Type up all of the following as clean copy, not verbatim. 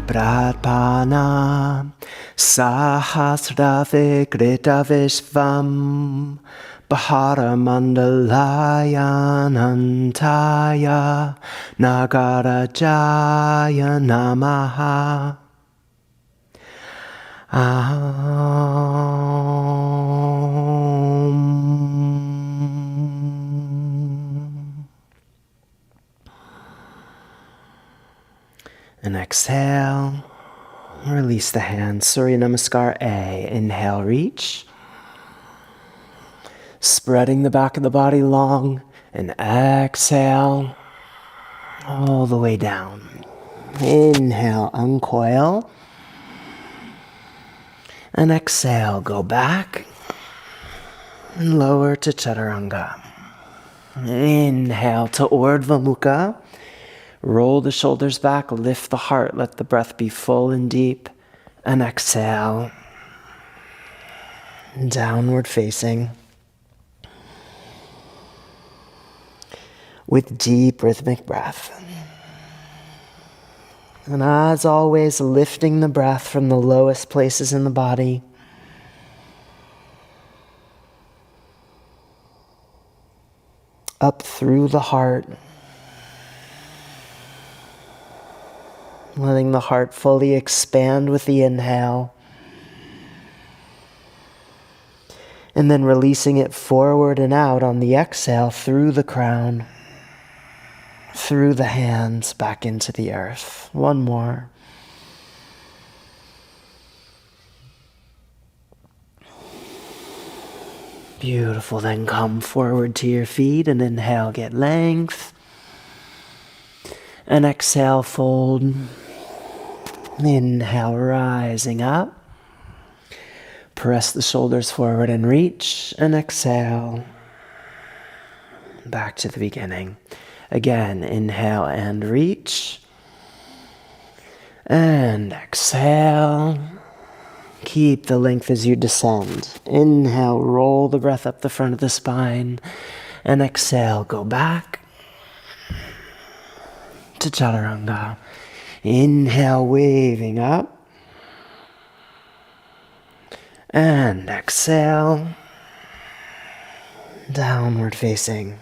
Pratpana Sahasravikrita Vishvam Bahara Mandalaya Nantaya Nagarajaya Namaha. And exhale, release the hands. Surya Namaskar A. Inhale, reach. Spreading the back of the body long. And exhale, all the way down. Inhale, uncoil. And exhale, go back. And lower to Chaturanga. Inhale to Urdhva Mukha. Roll the shoulders back, lift the heart, let the breath be full and deep. And exhale, downward facing. With deep rhythmic breath. And as always, lifting the breath from the lowest places in the body. Up through the heart. Letting the heart fully expand with the inhale. And then releasing it forward and out on the exhale through the crown, through the hands, back into the earth. One more. Beautiful. Then come forward to your feet and inhale, get length. And exhale, fold. Inhale, rising up. Press the shoulders forward and reach. And exhale. Back to the beginning. Again, inhale and reach. And exhale. Keep the length as you descend. Inhale, roll the breath up the front of the spine. And exhale, go back to Chaturanga. Inhale, waving up. And exhale, downward facing.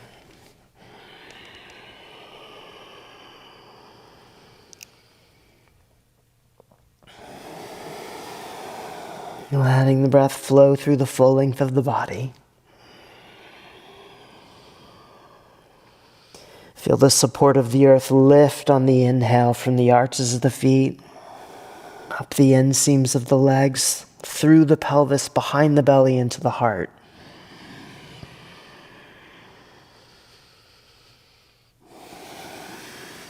Letting the breath flow through the full length of the body. Feel the support of the earth lift on the inhale from the arches of the feet, up the inseams of the legs, through the pelvis, behind the belly, into the heart.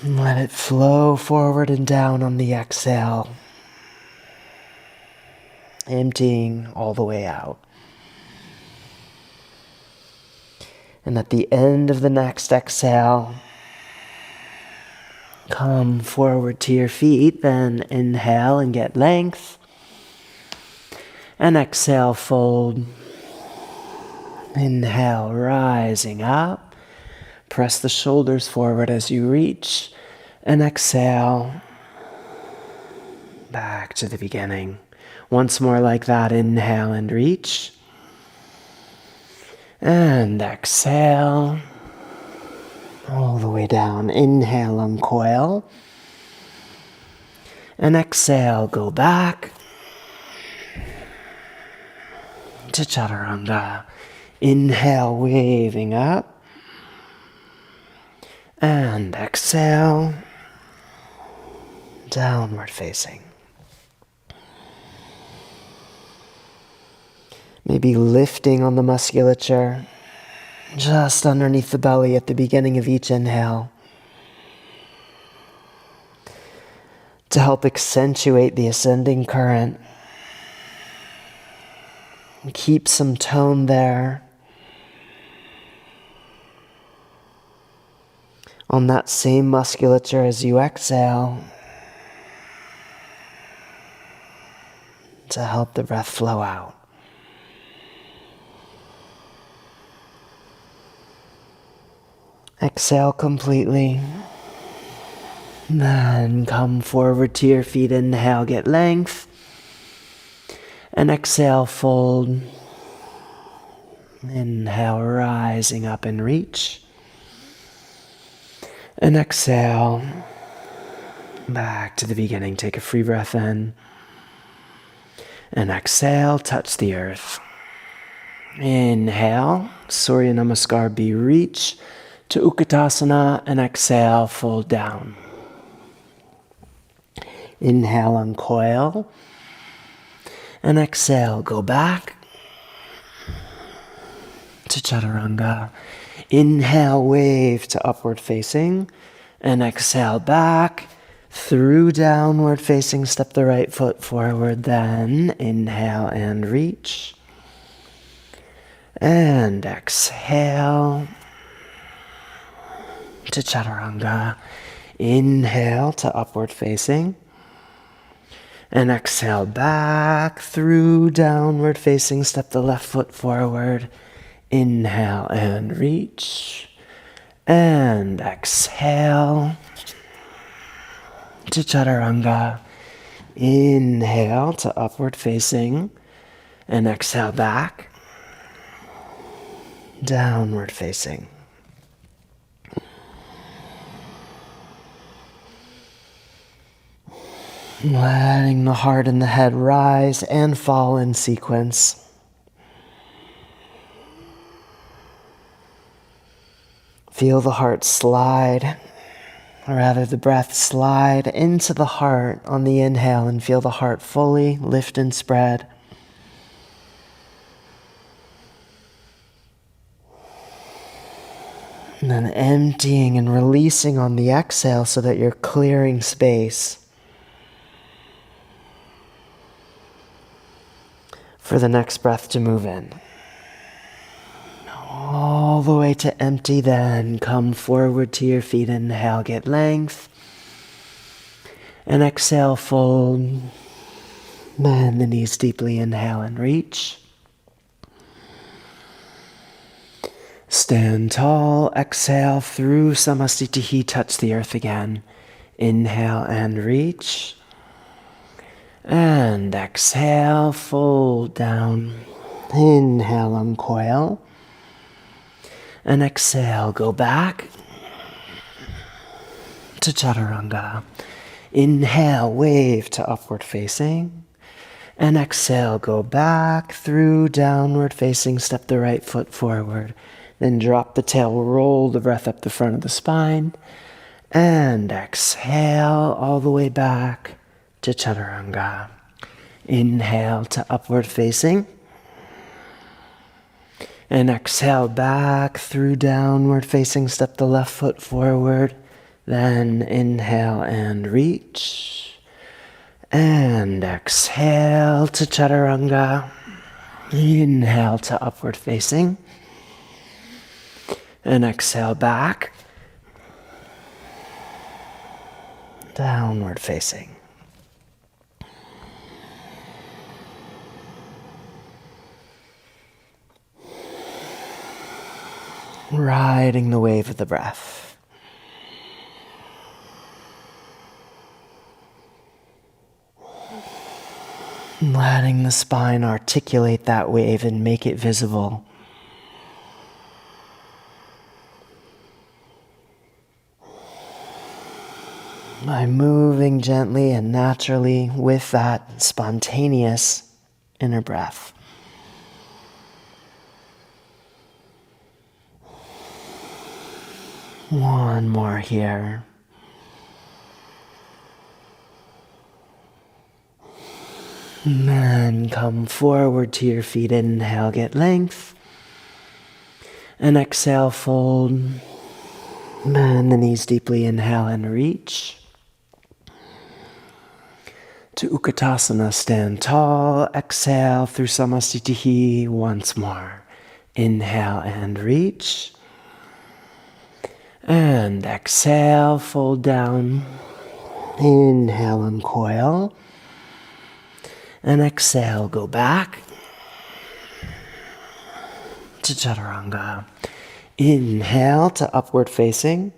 And let it flow forward and down on the exhale, emptying all the way out. And at the end of the next exhale, come forward to your feet, then inhale and get length. And exhale, fold. Inhale, rising up. Press the shoulders forward as you reach. And exhale, back to the beginning. Once more like that, inhale and reach. And exhale, all the way down. Inhale, uncoil. And exhale, go back to Chaturanga. Inhale, waving up. And exhale, downward facing. Maybe lifting on the musculature just underneath the belly at the beginning of each inhale to help accentuate the ascending current. Keep some tone there. On that same musculature as you exhale to help the breath flow out. Exhale completely. Then come forward to your feet. Inhale, get length. And exhale, fold. Inhale, rising up and reach. And exhale, back to the beginning. Take a free breath in. And exhale, touch the earth. Inhale, Surya Namaskar, be reach to Utkatasana, and exhale, fold down. Inhale, uncoil. And exhale, go back to Chaturanga. Inhale, wave to upward facing. And exhale, back through downward facing. Step the right foot forward. Then inhale and reach. And exhale to Chaturanga. Inhale to upward facing. And exhale back through downward facing. Step the left foot forward. Inhale and reach. And exhale to Chaturanga. Inhale to upward facing. And exhale back. Downward facing. Letting the heart and the head rise and fall in sequence. Feel the heart slide, or rather the breath slide into the heart on the inhale, and feel the heart fully lift and spread. And then emptying and releasing on the exhale so that you're clearing space for the next breath to move in. All the way to empty, then come forward to your feet. Inhale, get length. And exhale, fold. Bend the knees deeply. Inhale and reach. Stand tall. Exhale through Samastitihi. Touch the earth again. Inhale and reach. And exhale, fold down. Inhale, uncoil. And exhale, go back to Chaturanga. Inhale, wave to upward facing. And exhale, go back through downward facing. Step the right foot forward. Then drop the tail, roll the breath up the front of the spine. And exhale all the way back to Chaturanga. Inhale to upward facing. And exhale back through downward facing. Step the left foot forward. Then inhale and reach. And exhale to Chaturanga. Inhale to upward facing. And exhale back. Downward facing. Riding the wave of the breath. Letting the spine articulate that wave and make it visible. By moving gently and naturally with that spontaneous inner breath. One more here. And then come forward to your feet. Inhale, get length. And exhale, fold. Bend the knees deeply. Inhale and reach. To Utkatasana, stand tall. Exhale through Samastitihi once more. Inhale and reach. And exhale, fold down. Inhale, uncoil. And exhale, go back to Chaturanga. Inhale to upward facing.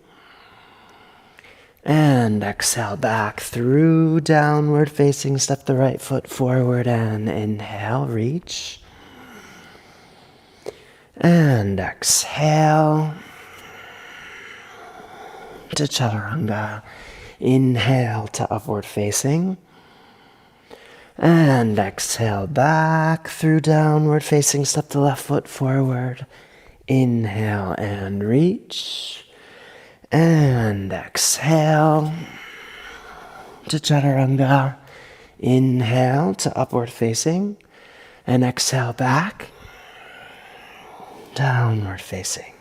And exhale back through downward facing. Step the right foot forward and inhale, reach. And exhale to chaturanga. Inhale to upward facing. And exhale back through downward facing. Step the left foot forward. Inhale and reach. And exhale to chaturanga. Inhale to upward facing. And exhale back. Downward facing.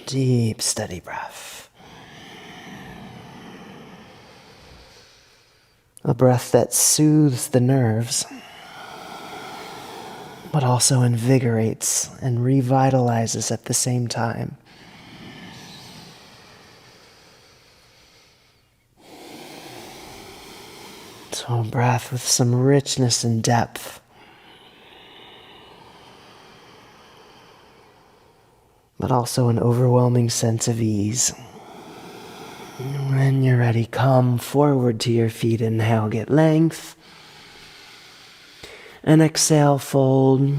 Deep, steady breath. A breath that soothes the nerves, but also invigorates and revitalizes at the same time. So a breath with some richness and depth. But also an overwhelming sense of ease. When you're ready, come forward to your feet. Inhale, get length. And exhale, fold.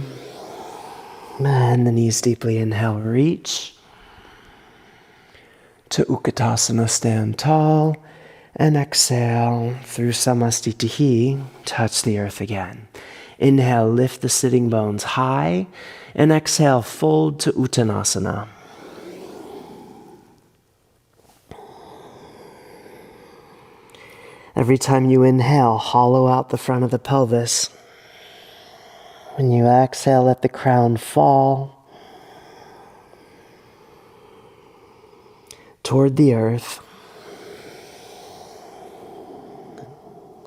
Bend the knees deeply. Inhale, reach. To Utkatasana, stand tall. And exhale, through Samastitihi, touch the earth again. Inhale, lift the sitting bones high. And exhale, fold to Uttanasana. Every time you inhale, hollow out the front of the pelvis. When you exhale, let the crown fall toward the earth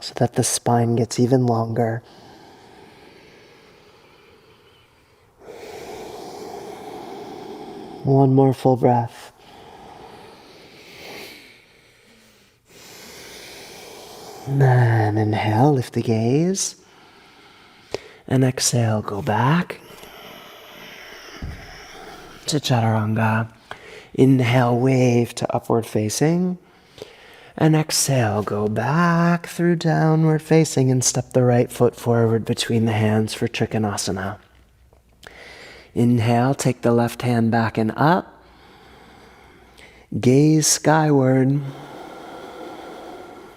so that the spine gets even longer. One more full breath. And inhale, lift the gaze. And exhale, go back to chaturanga. Inhale, wave to upward facing. And exhale, go back through downward facing and step the right foot forward between the hands for Trikonasana. Inhale, take the left hand back and up. Gaze skyward.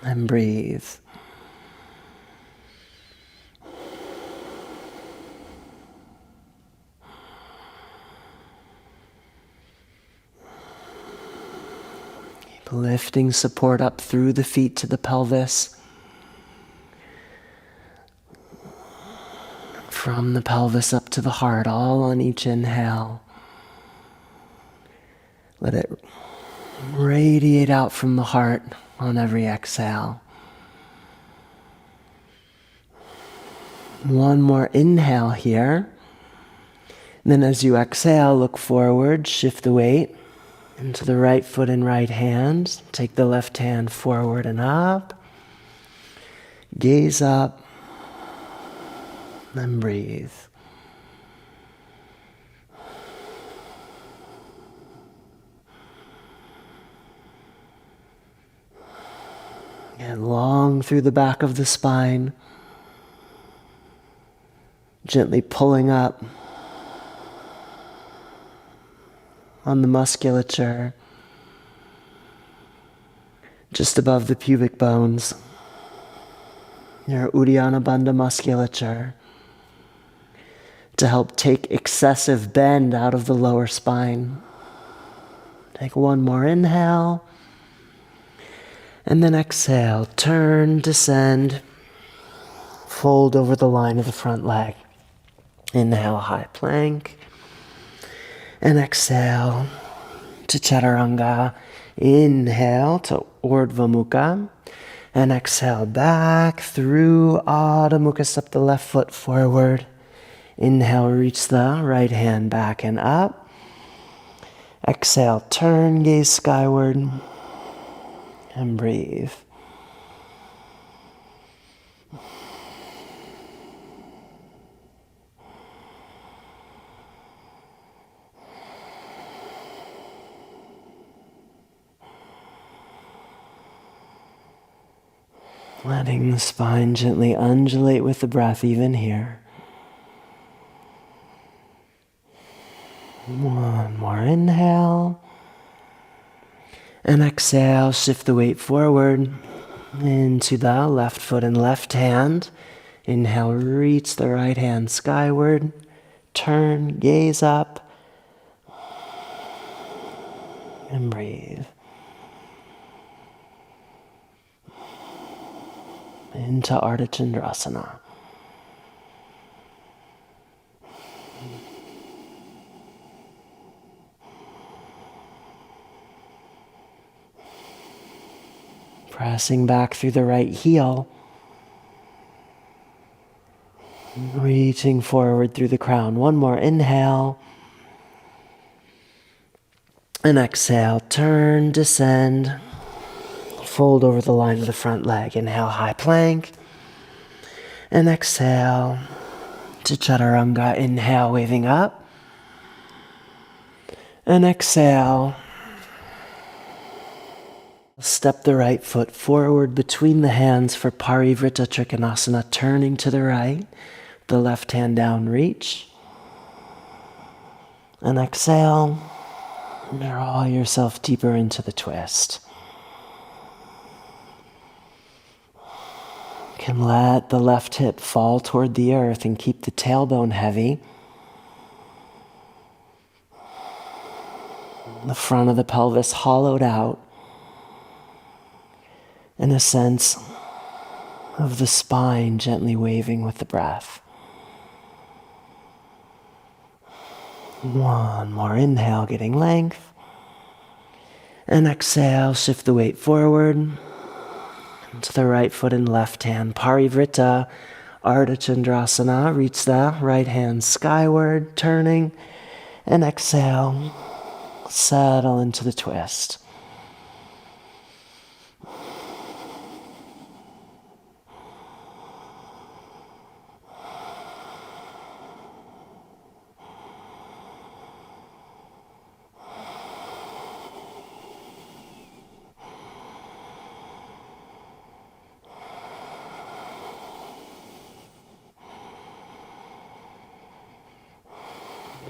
And breathe. Keep lifting support up through the feet to the pelvis. From the pelvis up to the heart, all on each inhale. Let it radiate out from the heart on every exhale. One more inhale here. And then as you exhale, look forward, shift the weight into the right foot and right hand. Take the left hand forward and up. Gaze up. And breathe. And long through the back of the spine. Gently pulling up on the musculature just above the pubic bones. Your Uddiyana Bandha musculature, to help take excessive bend out of the lower spine. Take one more inhale. And then exhale, turn, descend, fold over the line of the front leg. Inhale, high plank. And exhale to chaturanga. Inhale to Urdhva Mukha. And exhale back through Adho Mukha. Step the left foot forward. Inhale, reach the right hand back and up. Exhale, turn, gaze skyward. And breathe. Letting the spine gently undulate with the breath even here. One more inhale. And exhale, shift the weight forward into the left foot and left hand. Inhale, reach the right hand skyward. Turn, gaze up. And breathe. Into Ardha. Pressing back through the right heel. Reaching forward through the crown. One more inhale. And exhale, turn, descend. Fold over the line of the front leg. Inhale, high plank. And exhale to Chaturanga. Inhale, waving up. And exhale. Step the right foot forward between the hands for Parivrtta Trikonasana, turning to the right. The left hand down, reach. And exhale. Draw yourself deeper into the twist. You can let the left hip fall toward the earth and keep the tailbone heavy. The front of the pelvis hollowed out. And a sense of the spine gently waving with the breath. One more inhale, getting length. And exhale, shift the weight forward to the right foot and left hand. Parivrtta, Ardha Chandrasana. Reach the right hand skyward, turning. And exhale, settle into the twist.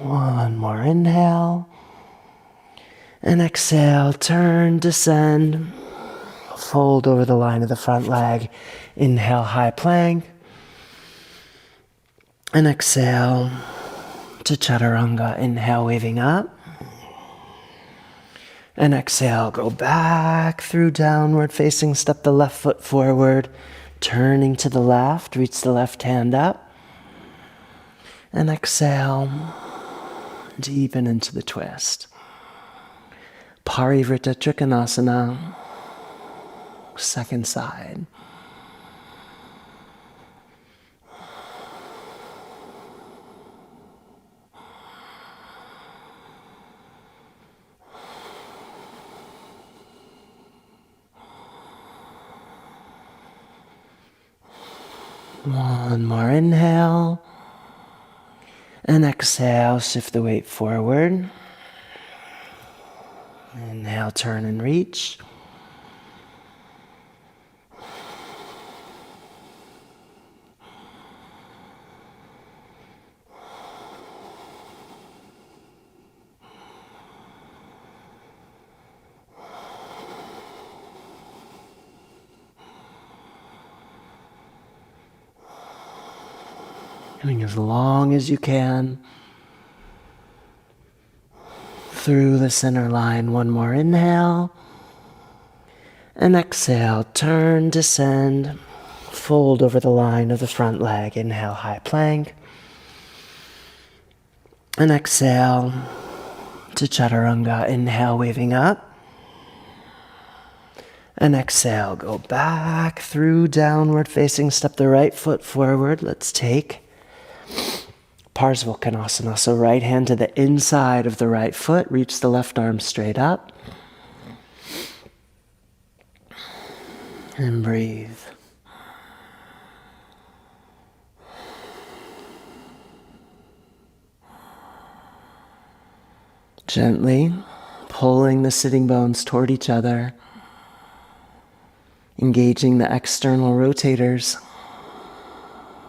One more inhale. And exhale, turn, descend. Fold over the line of the front leg. Inhale, high plank. And exhale to Chaturanga. Inhale, waving up. And exhale, go back through downward facing. Step the left foot forward. Turning to the left, reach the left hand up. And exhale. Deepen into the twist. Parivrtta Trikonasana. Second side. One more inhale. And exhale, shift the weight forward. Inhale, turn and reach. Going as long as you can through the center line. One more inhale. And exhale, turn, descend, fold over the line of the front leg. Inhale, high plank. And exhale to Chaturanga. Inhale, waving up. And exhale, go back through downward facing. Step the right foot forward. Let's take Parsvakonasana. So right hand to the inside of the right foot. Reach the left arm straight up. And breathe. Gently pulling the sitting bones toward each other. Engaging the external rotators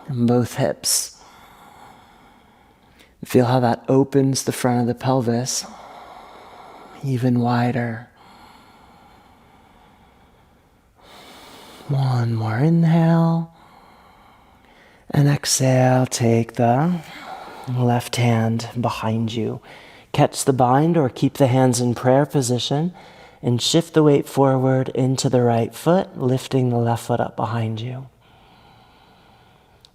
in both hips. Feel how that opens the front of the pelvis even wider. One more inhale. And exhale, take the left hand behind you. Catch the bind or keep the hands in prayer position and shift the weight forward into the right foot, lifting the left foot up behind you.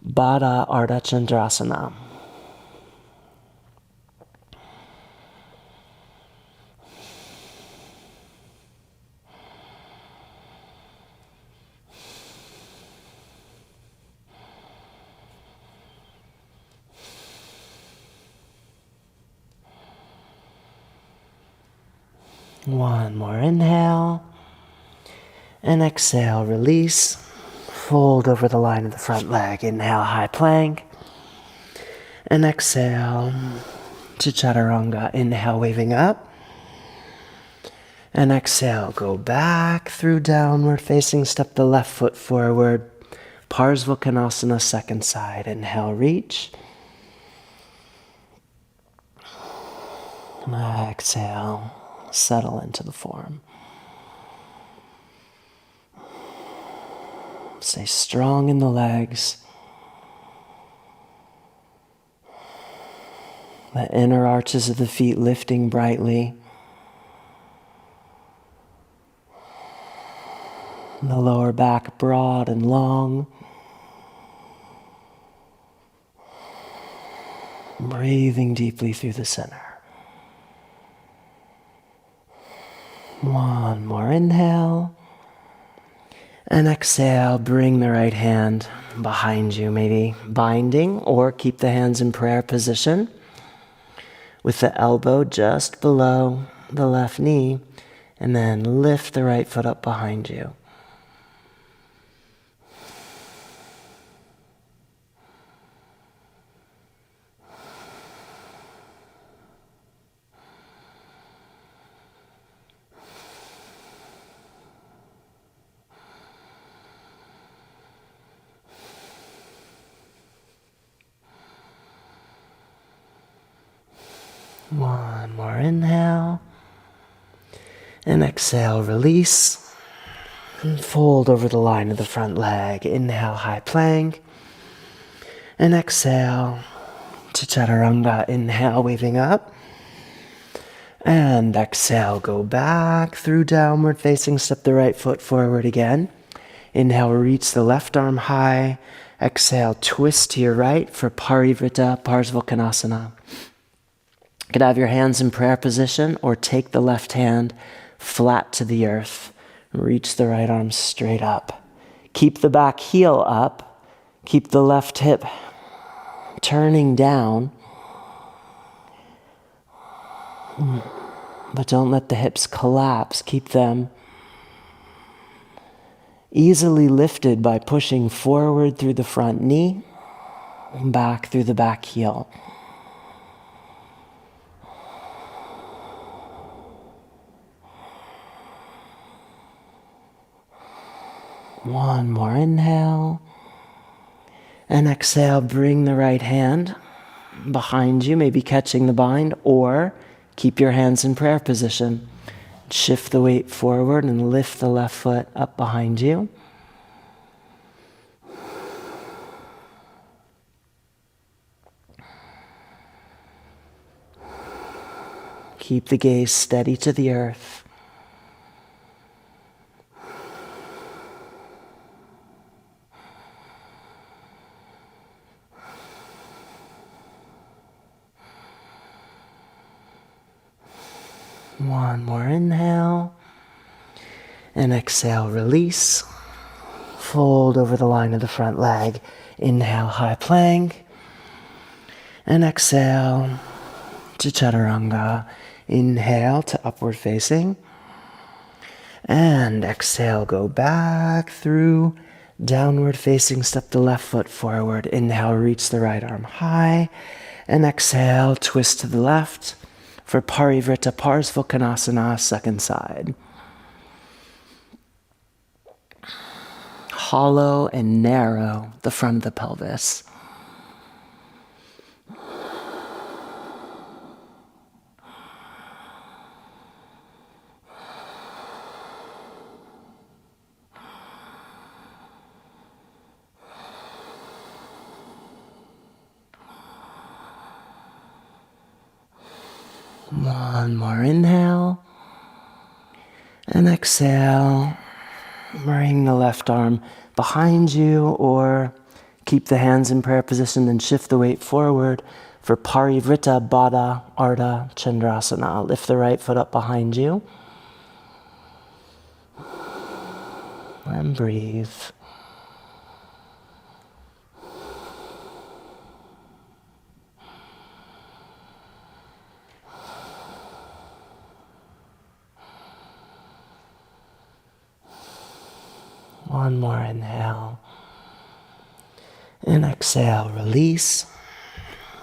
Baddha Ardha Chandrasana. One more inhale, and exhale, release, fold over the line of the front leg. Inhale, high plank, and exhale to chaturanga. Inhale, waving up, and exhale, go back through downward facing, step the left foot forward, Parsvakonasana, second side. Inhale, reach, exhale. Settle into the form. Stay strong in the legs. The inner arches of the feet lifting brightly. The lower back broad and long. Breathing deeply through the center. One more inhale, and exhale, bring the right hand behind you, maybe binding, or keep the hands in prayer position with the elbow just below the left knee, and then lift the right foot up behind you. One more inhale, and exhale, release, and fold over the line of the front leg. Inhale, high plank, and exhale to chaturanga. Inhale, waving up, and exhale, go back through downward facing, step the right foot forward again. Inhale, reach the left arm high. Exhale, twist to your right for Viparita, Parsvakonasana. You could have your hands in prayer position or take the left hand flat to the earth. Reach the right arm straight up. Keep the back heel up. Keep the left hip turning down. But don't let the hips collapse. Keep them easily lifted by pushing forward through the front knee, back through the back heel. One more inhale, and exhale, bring the right hand behind you, maybe catching the bind, or keep your hands in prayer position. Shift the weight forward and lift the left foot up behind you. Keep the gaze steady to the earth. One more inhale, and exhale, release. Fold over the line of the front leg. Inhale, high plank, and exhale to chaturanga. Inhale to upward facing, and exhale, go back through downward facing, step the left foot forward. Inhale, reach the right arm high, and exhale, twist to the left for Parivrtta Parsvakonasana, second side. hollow and narrow the front of the pelvis. One more inhale. And exhale. Bring the left arm behind you, or keep the hands in prayer position and shift the weight forward for Parivrita Baddha Ardha Chandrasana. Lift the right foot up behind you. And breathe. One more inhale. And exhale, release.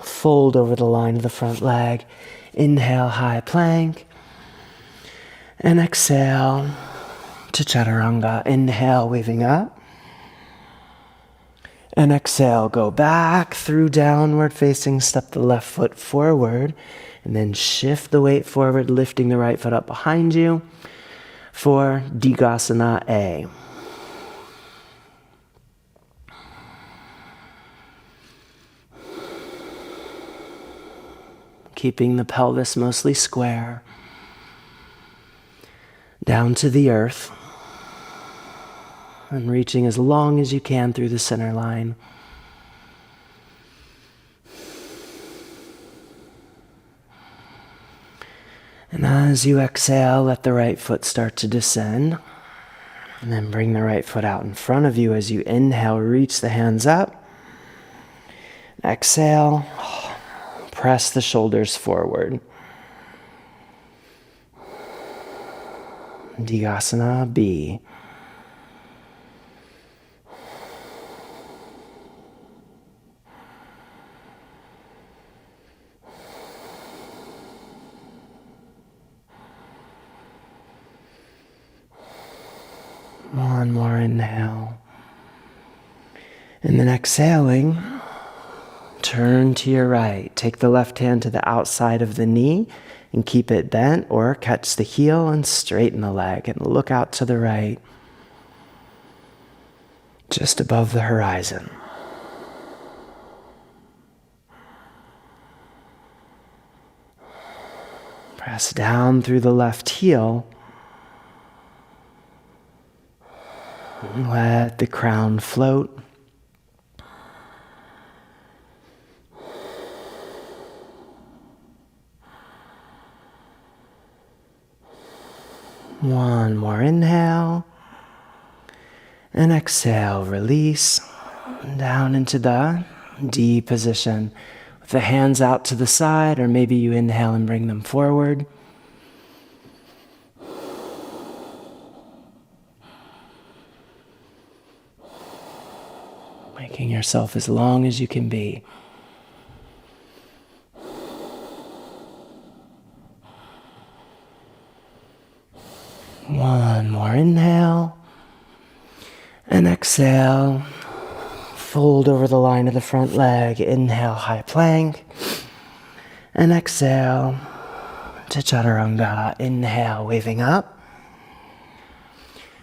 Fold over the line of the front leg. Inhale, high plank. And exhale to chaturanga. Inhale, waving up. And exhale, go back through downward facing. Step the left foot forward. And then shift the weight forward, lifting the right foot up behind you for Dandasana A. Keeping the pelvis mostly square, down to the earth, and reaching as long as you can through the center line. And as you exhale, let the right foot start to descend, and then bring the right foot out in front of you as you inhale, reach the hands up. Exhale. Press the shoulders forward. Dandasana B. One more inhale. And then exhaling, turn to your right. Take the left hand to the outside of the knee and keep it bent, or catch the heel and straighten the leg and look out to the right, just above the horizon. Press down through the left heel. And let the crown float. One more inhale, and exhale, release down into the D position with the hands out to the side, or maybe you inhale and bring them forward. Making yourself as long as you can be. One more inhale, and exhale, fold over the line of the front leg. Inhale, high plank, and exhale to chaturanga. Inhale, waving up,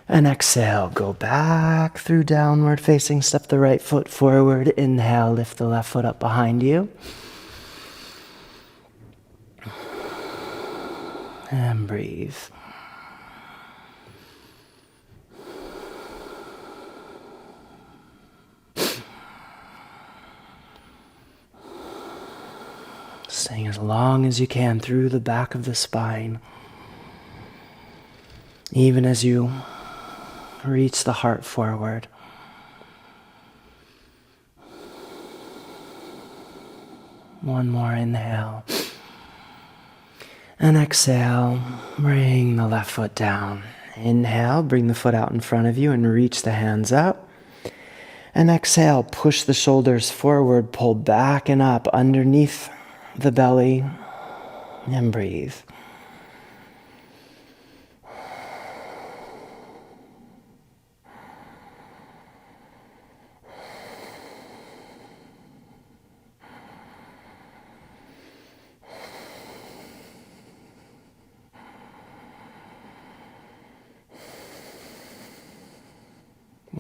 and exhale, go back through downward facing. Step the right foot forward. Inhale, lift the left foot up behind you, and breathe. Staying as long as you can through the back of the spine. Even as you reach the heart forward. One more inhale. And exhale, bring the left foot down. Inhale, bring the foot out in front of you and reach the hands up. And exhale, push the shoulders forward, pull back and up underneath the belly, and breathe.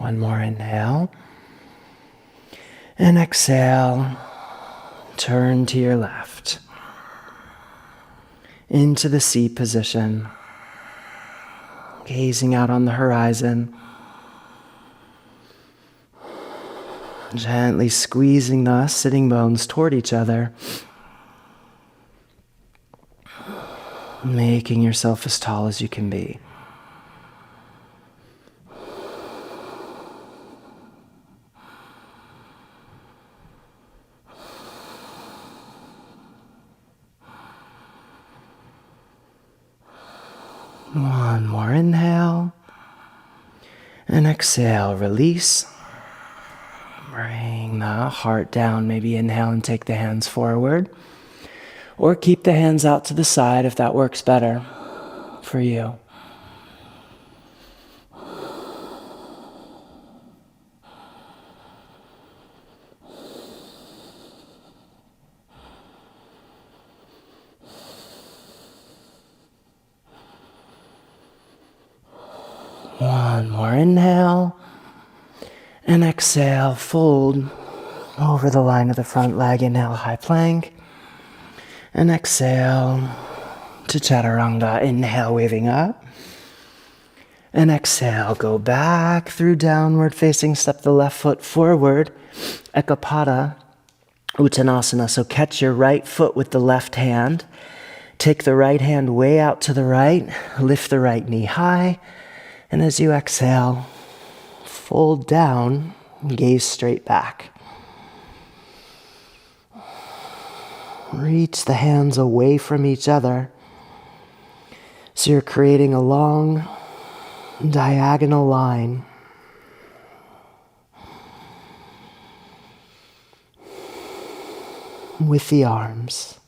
One more inhale. And exhale, turn to your left. Into the C position. Gazing out on the horizon. Gently squeezing the sitting bones toward each other. Making yourself as tall as you can be. One more inhale. And exhale, release. Bring the heart down. Maybe inhale and take the hands forward. Or keep the hands out to the side if that works better for you. One more inhale. And exhale, fold over the line of the front leg. Inhale, high plank. And exhale to chaturanga. Inhale, waving up. And exhale, go back through downward facing. Step the left foot forward. Ekapada Uttanasana. So catch your right foot with the left hand. Take the right hand way out to the right. Lift the right knee high. And as you exhale, fold down, gaze straight back. Reach the hands away from each other. So you're creating a long diagonal line. With the arms.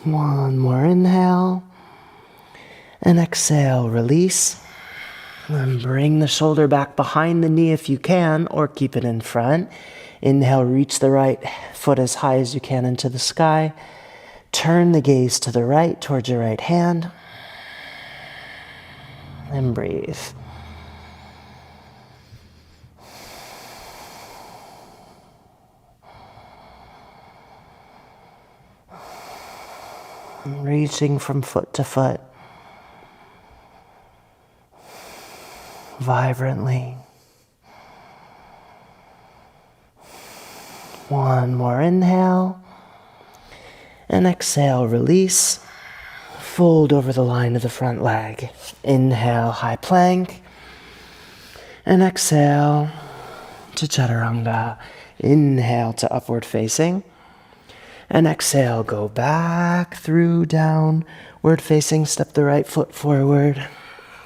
One more inhale. And exhale, release. And bring the shoulder back behind the knee if you can, or keep it in front. Inhale, reach the right foot as high as you can into the sky. Turn the gaze to the right, towards your right hand. And breathe. Reaching from foot to foot. Vibrantly. One more inhale. And exhale, release. Fold over the line of the front leg. Inhale, high plank. And exhale to chaturanga. Inhale to upward facing. And exhale, go back through downward facing. Step the right foot forward.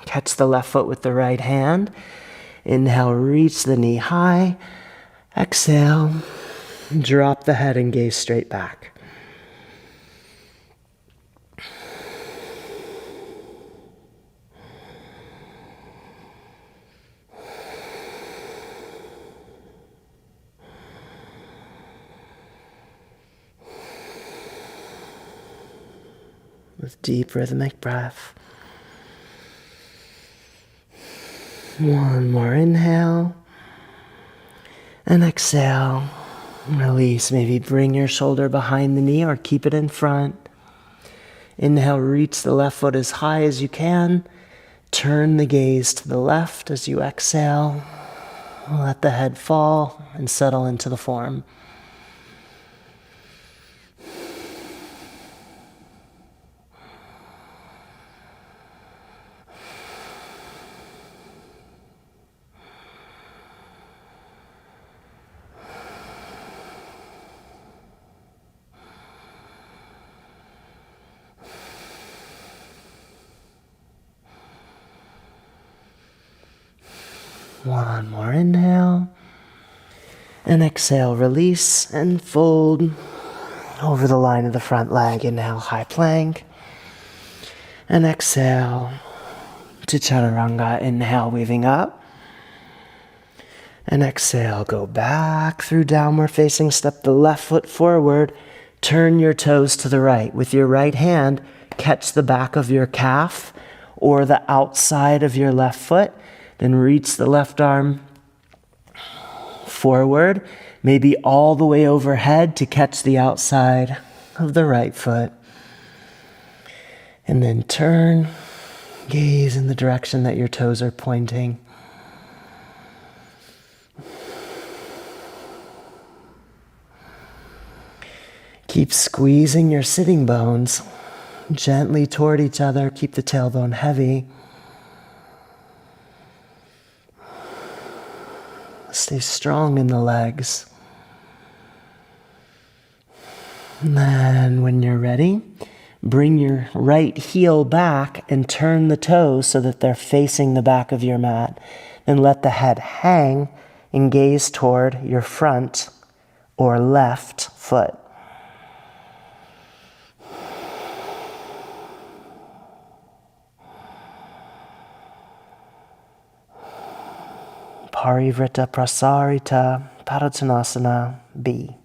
Catch the left foot with the right hand. Inhale, reach the knee high. Exhale, drop the head and gaze straight back. With deep rhythmic breath. One more inhale. And exhale. Release. Maybe bring your shoulder behind the knee or keep it in front. Inhale, reach the left foot as high as you can. Turn the gaze to the left as you exhale. Let the head fall and settle into the form. One more inhale. And exhale, release and fold over the line of the front leg. Inhale, high plank. And exhale to chaturanga. Inhale, weaving up. And exhale, go back through downward facing. Step the left foot forward. Turn your toes to the right. With your right hand, catch the back of your calf or the outside of your left foot. Then reach the left arm forward, maybe all the way overhead to catch the outside of the right foot. And then turn, gaze in the direction that your toes are pointing. Keep squeezing your sitting bones gently toward each other. Keep the tailbone heavy. Stay strong in the legs. And then when you're ready, bring your right heel back and turn the toes so that they're facing the back of your mat. Then let the head hang and gaze toward your front or left foot. Parivrita Prasarita Capotasana B.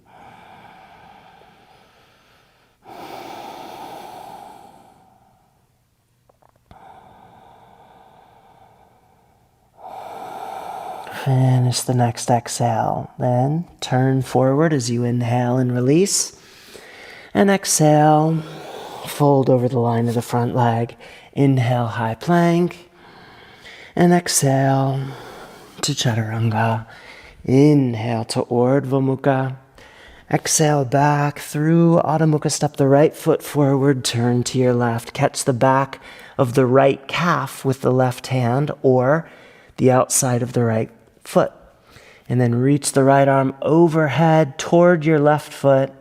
Finish the next exhale. Then turn forward as you inhale and release. And exhale, fold over the line of the front leg. Inhale, high plank. And exhale to Chaturanga. Inhale to Urdhva Mukha. Exhale back through Adho Mukha. Step the right foot forward, turn to your left. Catch the back of the right calf with the left hand or the outside of the right foot. And then reach the right arm overhead toward your left foot.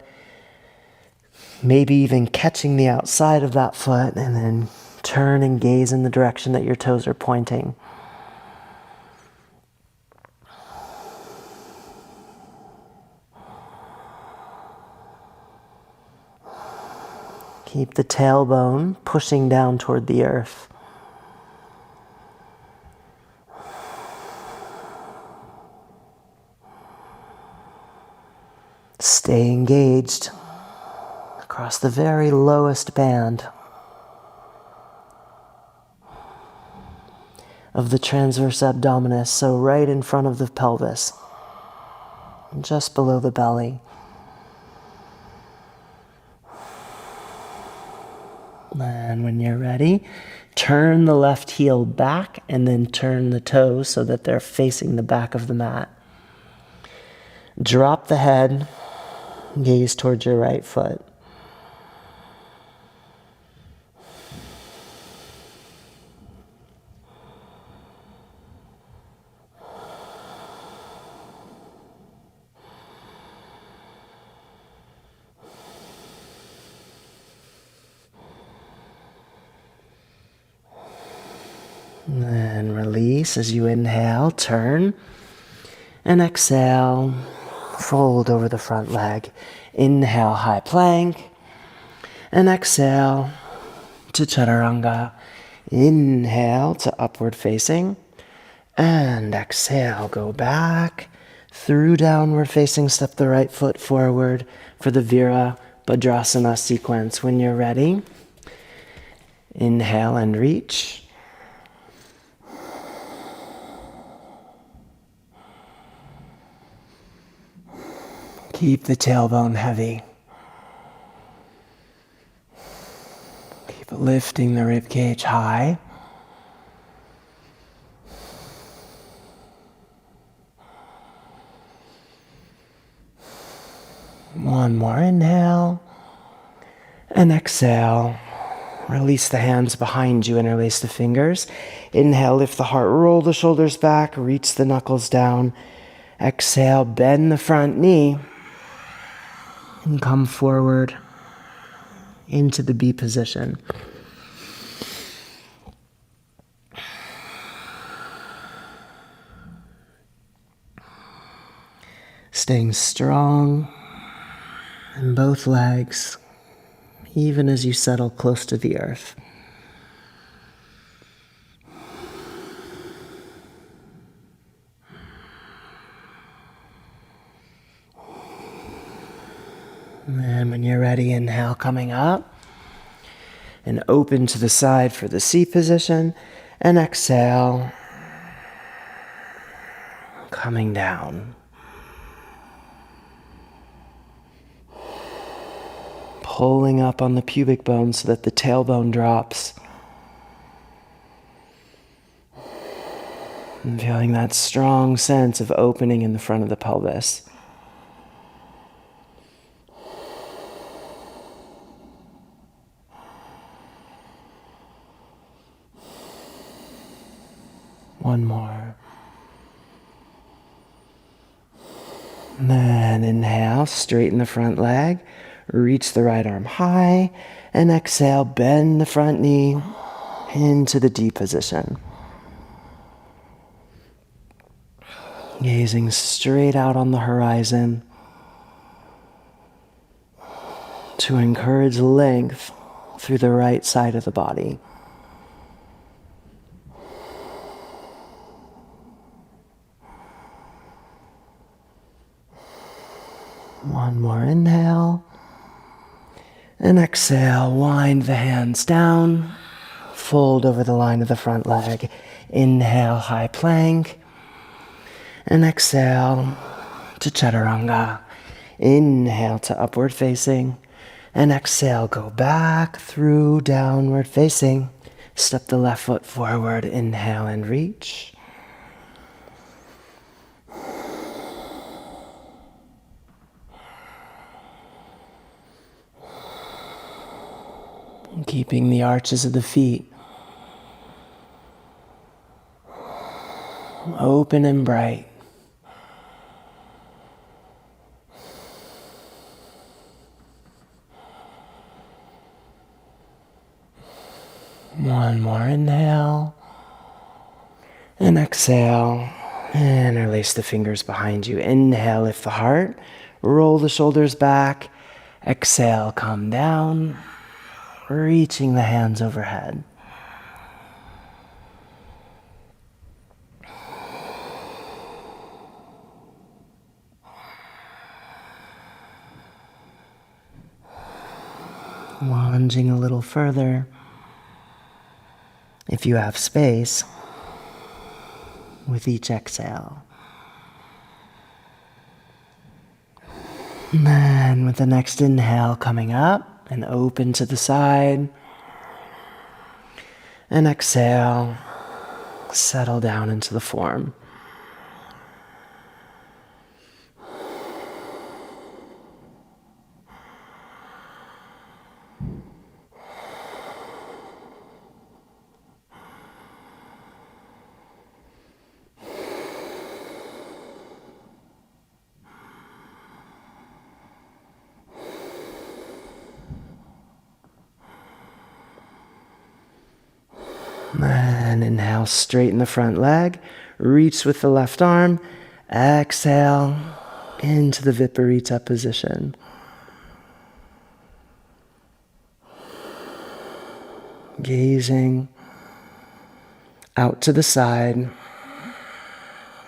Maybe even catching the outside of that foot, and then turn and gaze in the direction that your toes are pointing. Keep the tailbone pushing down toward the earth. Stay engaged across the very lowest band of the transverse abdominis, so right in front of the pelvis, just below the belly. And when you're ready, turn the left heel back and then turn the toes so that they're facing the back of the mat. Drop the head, gaze towards your right foot. And then release as you inhale, turn, and exhale, fold over the front leg. Inhale, high plank, and exhale to Chaturanga. Inhale to upward facing, and exhale, go back through downward facing. Step the right foot forward for the Virabhadrasana sequence. When you're ready, inhale and reach. Keep the tailbone heavy. Keep lifting the ribcage high. One more inhale and exhale. Release the hands behind you, interlace the fingers. Inhale, lift the heart, roll the shoulders back, reach the knuckles down. Exhale, bend the front knee. And come forward into the B position. Staying strong in both legs, even as you settle close to the earth. And then when you're ready, inhale, coming up. And open to the side for the C position. And exhale, coming down. Pulling up on the pubic bone so that the tailbone drops. And feeling that strong sense of opening in the front of the pelvis. One more. And then inhale, straighten the front leg, reach the right arm high, and exhale, bend the front knee into the D position. Gazing straight out on the horizon to encourage length through the right side of the body. One more inhale. And exhale, wind the hands down. Fold over the line of the front leg. Inhale, high plank. And exhale to chaturanga. Inhale to upward facing. And exhale, go back through downward facing. Step the left foot forward. Inhale and reach. Keeping the arches of the feet open and bright. One more inhale. And exhale. And release the fingers behind you. Inhale, lift the heart. Roll the shoulders back. Exhale, come down. Reaching the hands overhead. Lunging a little further, if you have space, with each exhale. And then with the next inhale coming up, and open to the side. And exhale, settle down into the form. And inhale, straighten the front leg, reach with the left arm, exhale into the Viparita position. Gazing out to the side,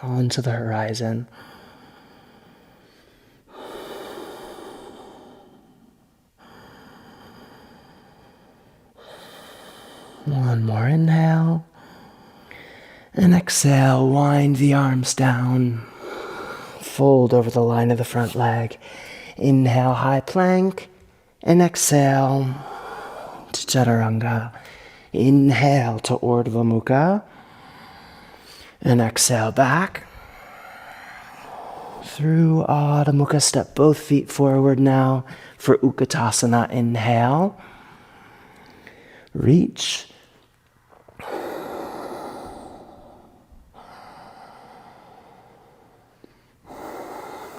onto the horizon. One more inhale. And exhale, wind the arms down. Fold over the line of the front leg. Inhale, high plank. And exhale to chaturanga. Inhale to Urdhva Mukha. And exhale back. Through Adho Mukha, step both feet forward now for Utkatasana. Inhale. Reach.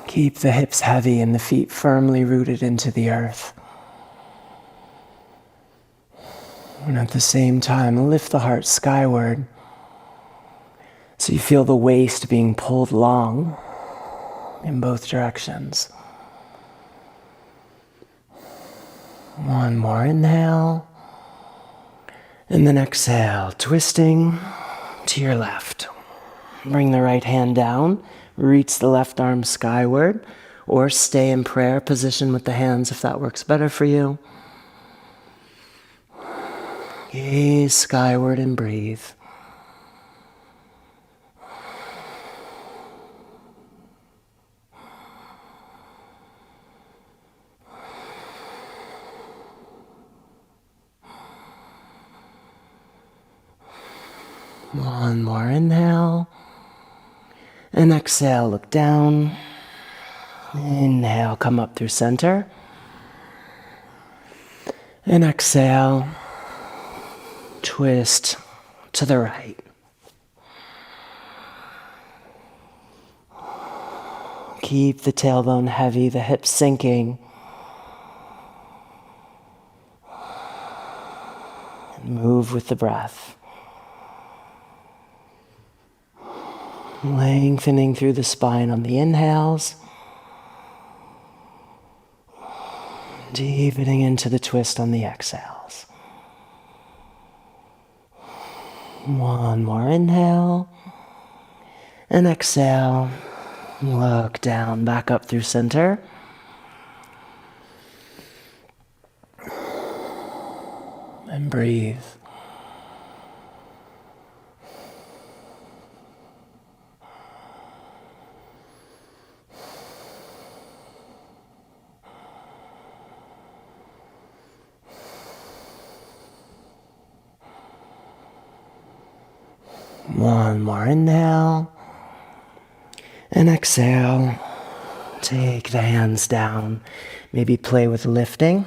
Keep the hips heavy and the feet firmly rooted into the earth. And at the same time, lift the heart skyward so you feel the waist being pulled long in both directions. One more inhale. And then exhale, twisting to your left. Bring the right hand down. Reach the left arm skyward. or stay in prayer position with the hands if that works better for you. Gaze skyward and breathe. One more inhale. And exhale, look down. Inhale, come up through center. And exhale, twist to the right. Keep the tailbone heavy, the hips sinking. And move with the breath. Lengthening through the spine on the inhales. Deepening into the twist on the exhales. One more inhale. And exhale. Look down, back up through center. And breathe. One more inhale. And exhale. Take the hands down. Maybe play with lifting.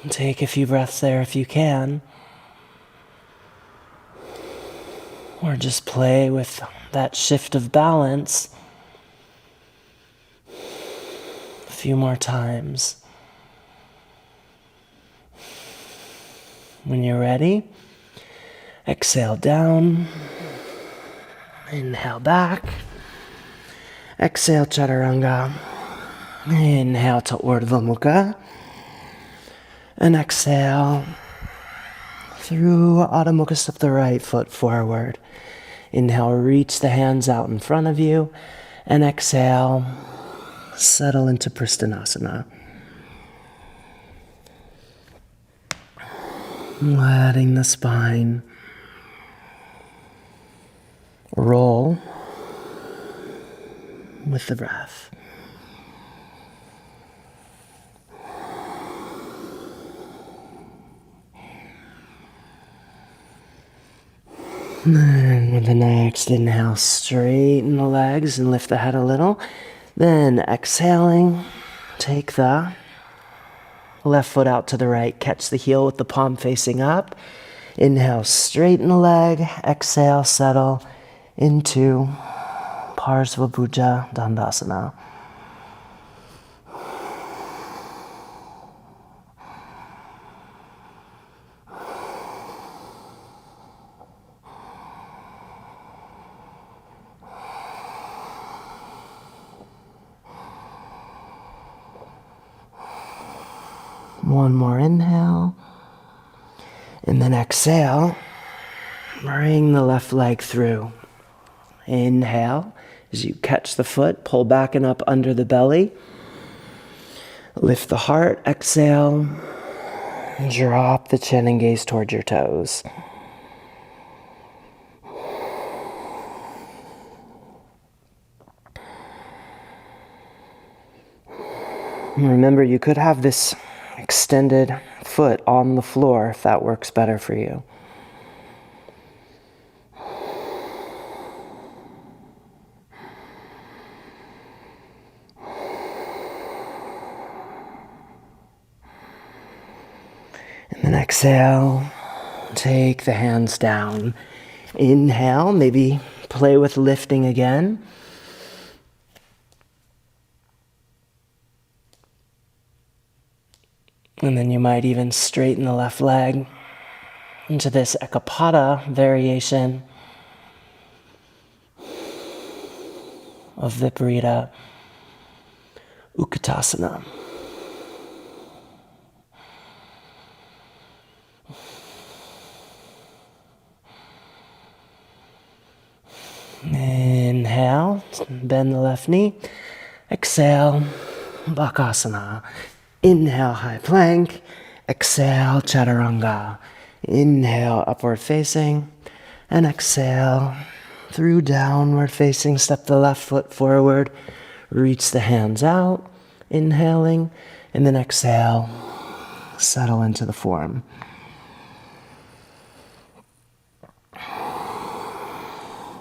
Take a few breaths there if you can. Or just play with that shift of balance. A few more times. When you're ready, exhale down. Inhale back. Exhale chaturanga. Inhale to Urdhva Mukha. And exhale through Adho Mukha, step the right foot forward. Inhale, reach the hands out in front of you. And exhale, settle into Pristinasana. Letting the spine roll with the breath. And with the next inhale, straighten the legs and lift the head a little. Then exhaling, take the left foot out to the right. Catch the heel with the palm facing up. Inhale, straighten the leg. Exhale, settle into Parsva Dandasana. One more inhale, and then exhale, bring the left leg through. Inhale, as you catch the foot, pull back and up under the belly. Lift the heart, exhale, drop the chin and gaze towards your toes. Remember, you could have this extended foot on the floor if that works better for you. And then exhale, take the hands down. Inhale, maybe play with lifting again. And then you might even straighten the left leg into this Ekapada variation of Viparita Utkatasana. Inhale, bend the left knee. Exhale, Bakasana. Inhale, high plank. Exhale, Chaturanga. Inhale, upward facing. And exhale, through downward facing. Step the left foot forward. Reach the hands out. Inhaling. And then exhale, settle into the form.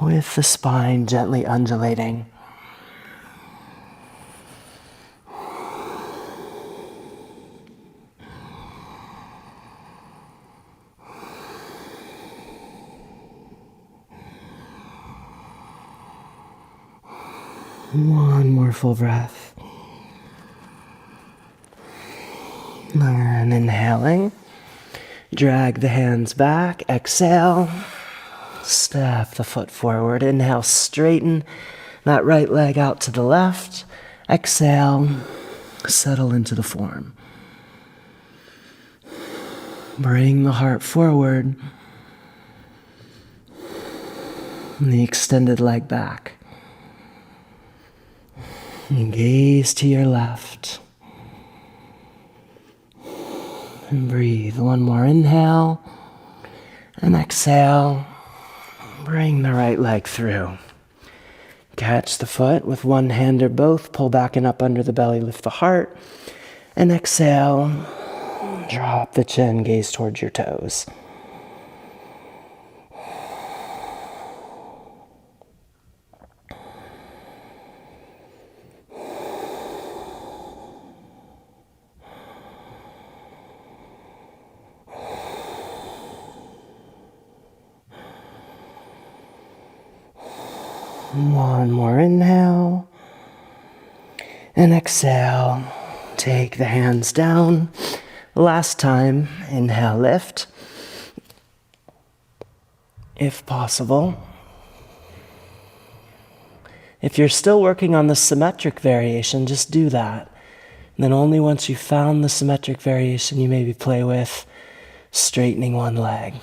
With the spine gently undulating. One more full breath. And inhaling, drag the hands back, exhale, step the foot forward, inhale, straighten that right leg out to the left, exhale, settle into the form. Bring the heart forward, and the extended leg back. And gaze to your left. And breathe. One more inhale. And exhale. Bring the right leg through. Catch the foot with one hand or both. Pull back and up under the belly. Lift the heart. And exhale. Drop the chin. Gaze towards your toes. One more inhale, and exhale. Take the hands down. Last time, inhale, lift. If possible. If you're still working on the symmetric variation, just do that. And then only once you've found the symmetric variation, you maybe play with straightening one leg.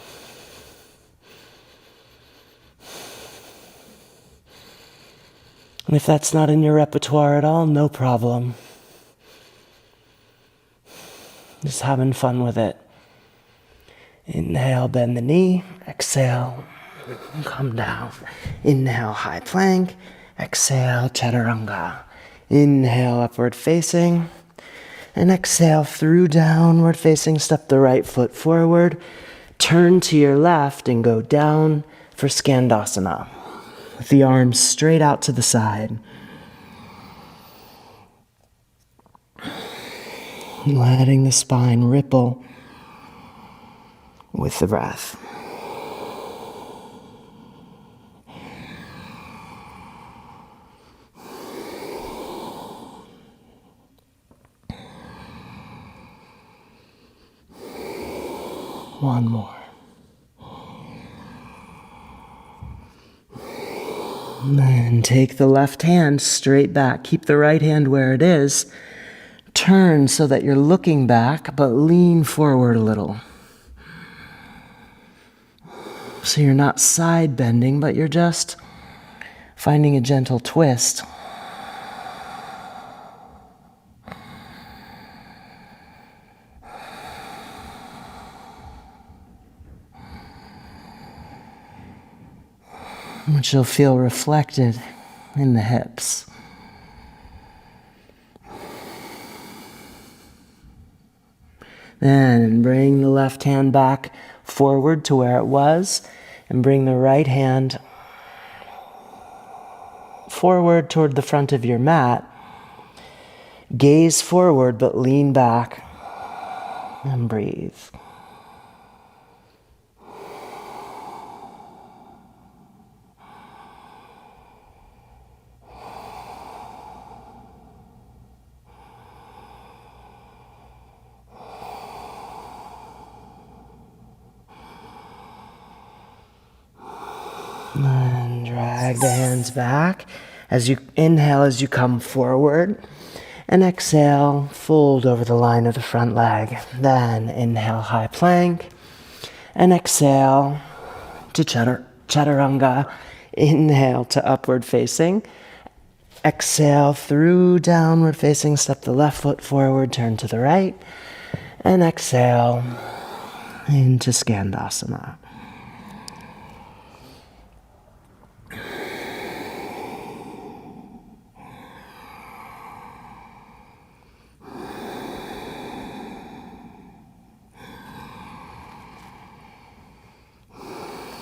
And if that's not in your repertoire at all, no problem. Just having fun with it. Inhale, bend the knee. Exhale, come down. Inhale, high plank. Exhale, Chaturanga. Inhale, upward facing. And exhale, through downward facing. Step the right foot forward. Turn to your left and go down for Skandasana. With the arms straight out to the side. Letting the spine ripple with the breath. One more. Then take the left hand straight back. Keep the right hand where it is. Turn so that you're looking back, but lean forward a little. So you're not side bending, but you're just finding a gentle twist. Which you'll feel reflected in the hips. Then bring the left hand back forward to where it was, and bring the right hand forward toward the front of your mat. Gaze forward, but lean back and breathe. And drag the hands back as you inhale as you come forward. And exhale, fold over the line of the front leg. Then inhale, high plank. And exhale to Chaturanga. Inhale to upward facing. Exhale through downward facing. Step the left foot forward, turn to the right. And exhale into Skandasana.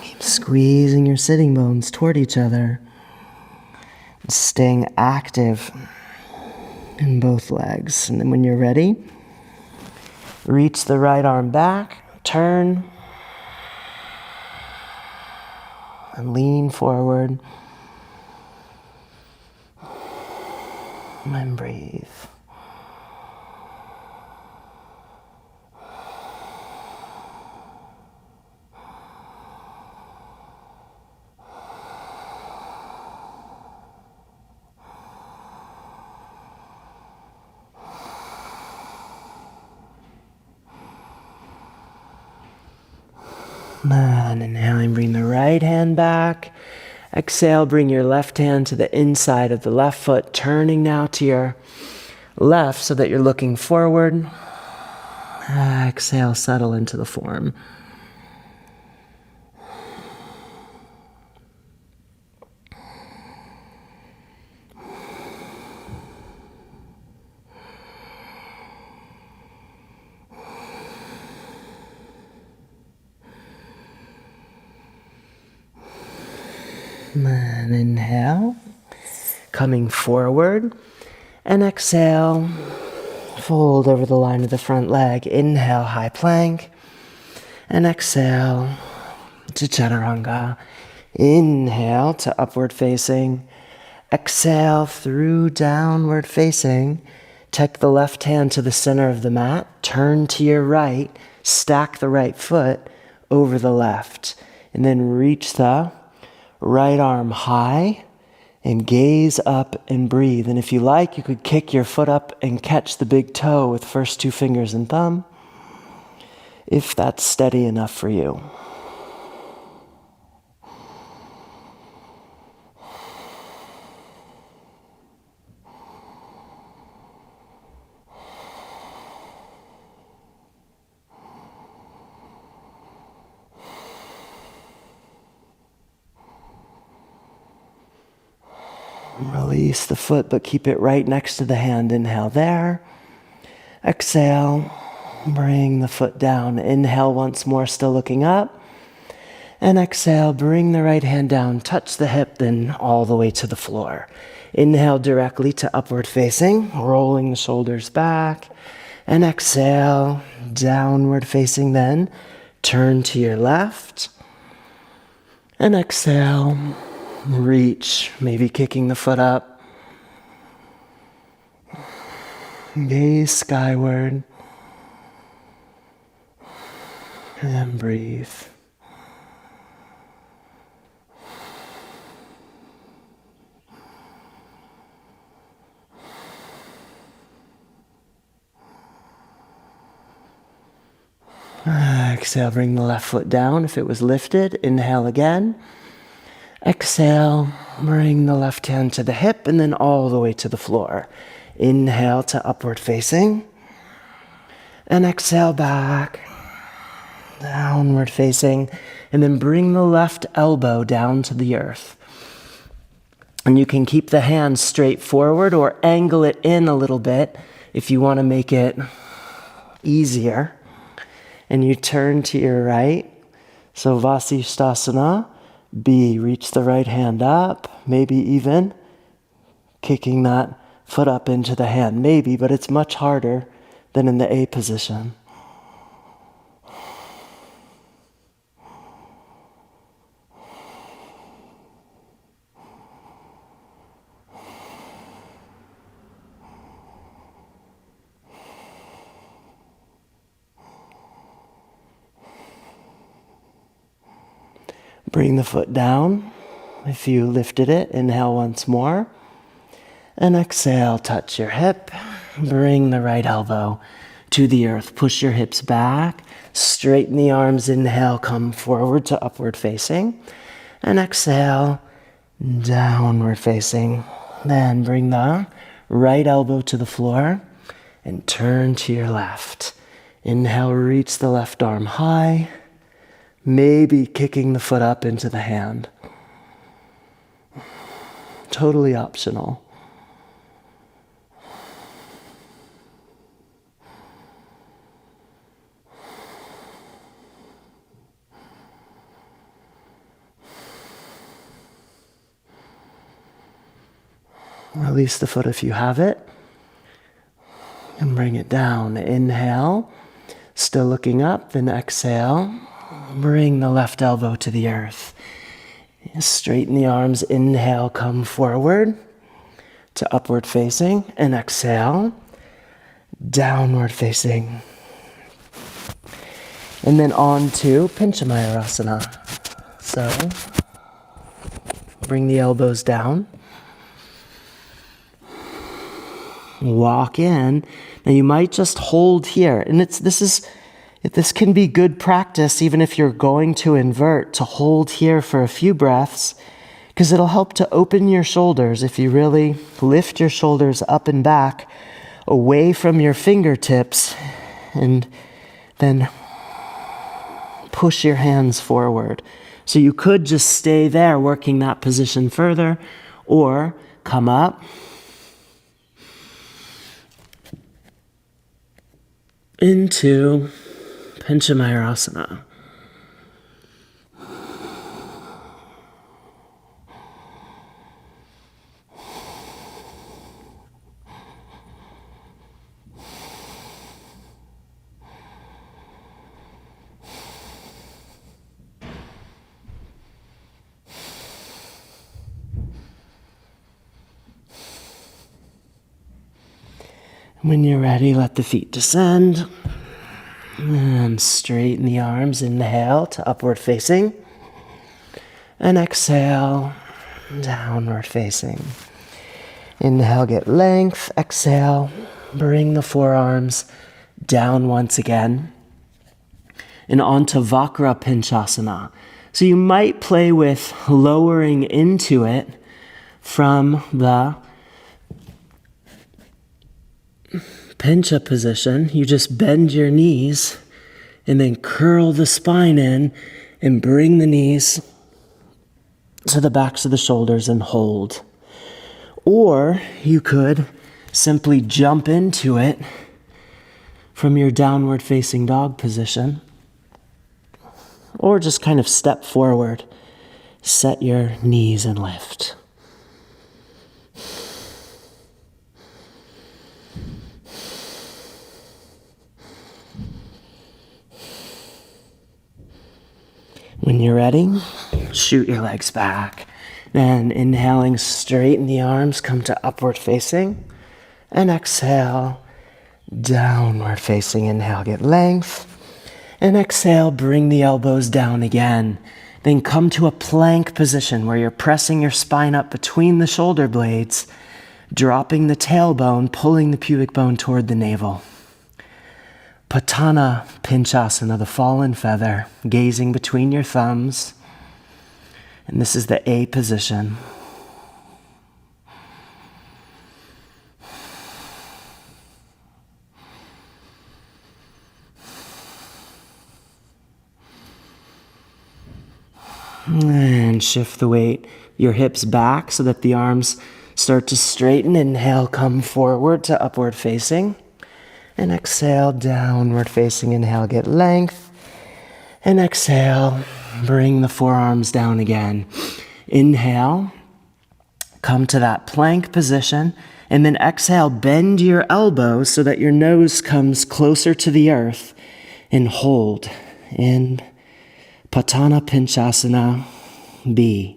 Keep squeezing your sitting bones toward each other. Staying active in both legs. And then when you're ready, reach the right arm back, turn, and lean forward. And breathe. And inhaling, bring the right hand back. Exhale, bring your left hand to the inside of the left foot, turning now to your left so that you're looking forward. Exhale, settle into the form. And inhale, coming forward, and exhale, fold over the line of the front leg. Inhale, high plank, and exhale to Chaturanga. Inhale to upward facing, exhale through downward facing. Take the left hand to the center of the mat, turn to your right, stack the right foot over the left, and then reach the right arm high and gaze up and breathe. And if you like, you could kick your foot up and catch the big toe with first two fingers and thumb, if that's steady enough for you. Release the foot, but keep it right next to the hand. Inhale there. Exhale, bring the foot down. Inhale once more, still looking up. And exhale, bring the right hand down, touch the hip, then all the way to the floor. Inhale directly to upward facing, rolling the shoulders back. And exhale, downward facing then. Turn to your left. And exhale. Reach, maybe kicking the foot up. Gaze skyward. And breathe. Exhale, bring the left foot down if it was lifted. Inhale again. Exhale, bring the left hand to the hip and then all the way to the floor. Inhale to upward facing. And exhale back, downward facing. And then bring the left elbow down to the earth. And you can keep the hand straight forward or angle it in a little bit if you want to make it easier. And you turn to your right. So Vasishthasana. B, reach the right hand up, maybe even kicking that foot up into the hand. Maybe, but it's much harder than in the A position. Bring the foot down. If you lifted it, inhale once more. And exhale, touch your hip. Bring the right elbow to the earth. Push your hips back. Straighten the arms. Inhale, come forward to upward facing. And exhale, downward facing. Then bring the right elbow to the floor and turn to your left. Inhale, reach the left arm high, maybe kicking the foot up into the hand. Totally optional. Release the foot if you have it. And bring it down. Inhale, still looking up, then exhale. Bring the left elbow to the earth. Straighten the arms. Inhale, come forward to upward facing. And exhale, downward facing. And then on to Anjaneyasana. So, bring the elbows down. Walk in. Now you might just hold here. And this can be good practice even if you're going to invert, to hold here for a few breaths, because it'll help to open your shoulders. If you really lift your shoulders up and back away from your fingertips and then push your hands forward. So you could just stay there working that position further, or come up into Anjaneyasana. When you're ready, let the feet descend. And straighten the arms. Inhale to upward facing. And exhale, downward facing. Inhale, get length. Exhale, bring the forearms down once again. And onto Viparita. So you might play with lowering into it from the Pincha position. You just bend your knees and then curl the spine in and bring the knees to the backs of the shoulders and hold. Or you could simply jump into it from your downward facing dog position, or just kind of step forward, set your knees and lift. When you're ready, shoot your legs back. Then inhaling, straighten the arms, come to upward facing. And exhale, downward facing. Inhale, get length. And exhale, bring the elbows down again. Then come to a plank position where you're pressing your spine up between the shoulder blades, dropping the tailbone, pulling the pubic bone toward the navel. Padana Pinchasana, the fallen feather, gazing between your thumbs. And this is the A position. And shift the weight, your hips back so that the arms start to straighten. Inhale, come forward to upward facing. And exhale, downward facing. Inhale, get length. And exhale, bring the forearms down again. Inhale, come to that plank position. And then exhale, bend your elbows so that your nose comes closer to the earth. And hold in Padana Pinchasana B.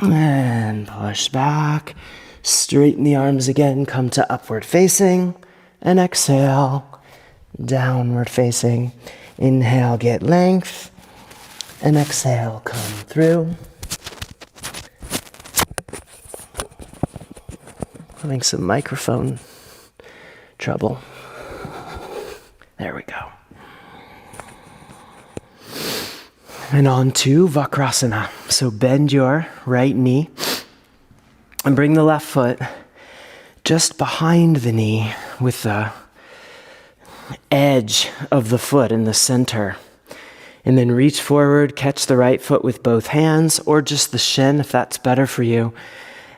And push back, straighten the arms again, come to upward facing, and exhale, downward facing. Inhale, get length, and exhale, come through. Having some microphone trouble. There we go. And on to Vakrasana. So bend your right knee and bring the left foot just behind the knee with the edge of the foot in the center. And then reach forward, catch the right foot with both hands or just the shin if that's better for you.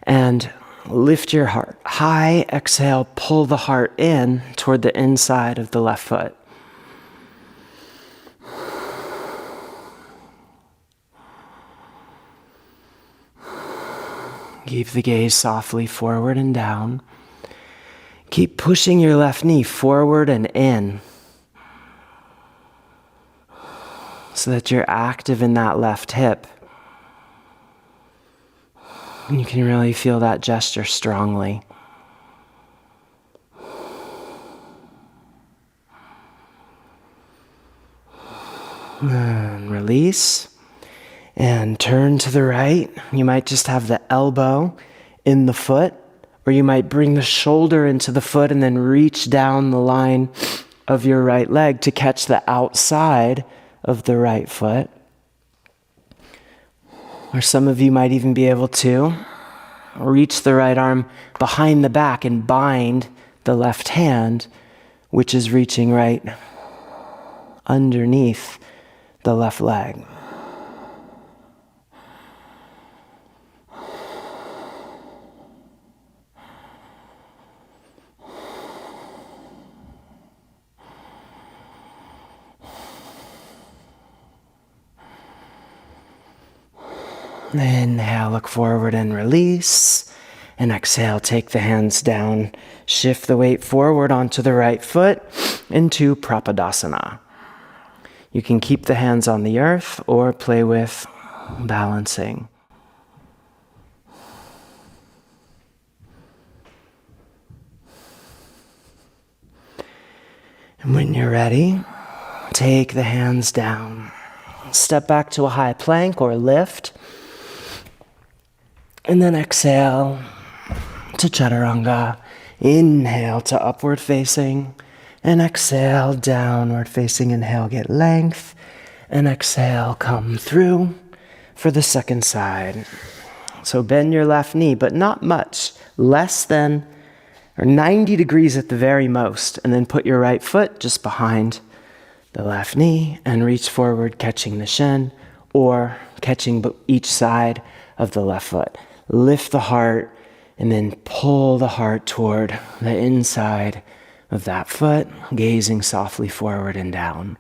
And lift your heart high. Exhale, pull the heart in toward the inside of the left foot. Keep the gaze softly forward and down. Keep pushing your left knee forward and in so that you're active in that left hip. And you can really feel that gesture strongly. And release. And turn to the right. You might just have the elbow in the foot, or you might bring the shoulder into the foot and then reach down the line of your right leg to catch the outside of the right foot. Or some of you might even be able to reach the right arm behind the back and bind the left hand, which is reaching right underneath the left leg. Inhale, look forward and release. And exhale, take the hands down. Shift the weight forward onto the right foot into Capotasana. You can keep the hands on the earth or play with balancing. And when you're ready, take the hands down. Step back to a high plank or lift. And then exhale to Chaturanga. Inhale to upward facing. And exhale, downward facing. Inhale, get length. And exhale, come through for the second side. So bend your left knee, but not much. Less than or 90 degrees at the very most. And then put your right foot just behind the left knee and reach forward, catching the shin or catching each side of the left foot. Lift the heart and then pull the heart toward the inside of that foot, gazing softly forward and down.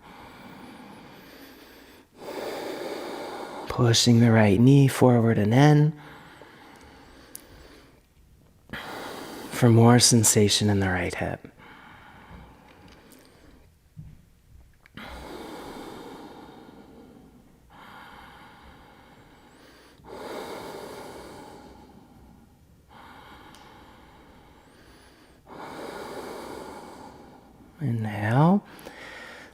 Pushing the right knee forward and in for more sensation in the right hip. Inhale,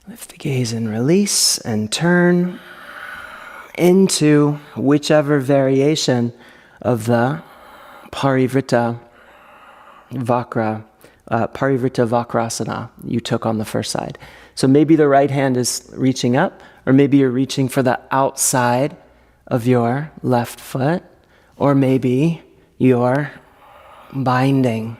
lift the gaze and release and turn into whichever variation of the Parivrita Vakrasana you took on the first side. So maybe the right hand is reaching up, or maybe you're reaching for the outside of your left foot, or maybe you're binding.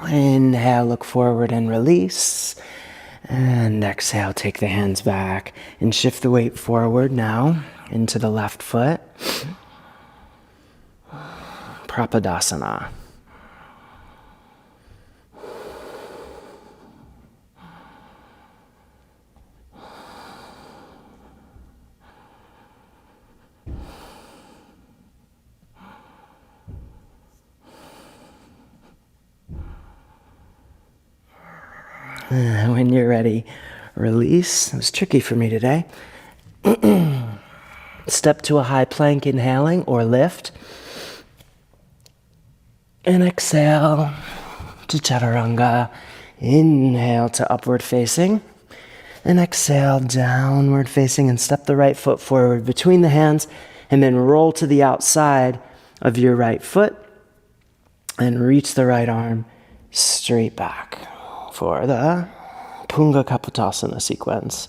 Inhale, look forward and release. And exhale, take the hands back and shift the weight forward now into the left foot. Capotasana. When you're ready, release. It was tricky for me today. Step to a high plank, inhaling, or lift. And exhale to chaturanga. Inhale to upward facing. And exhale, downward facing, and step the right foot forward between the hands, and then roll to the outside of your right foot and reach the right arm straight back for the Punga Capotasana sequence.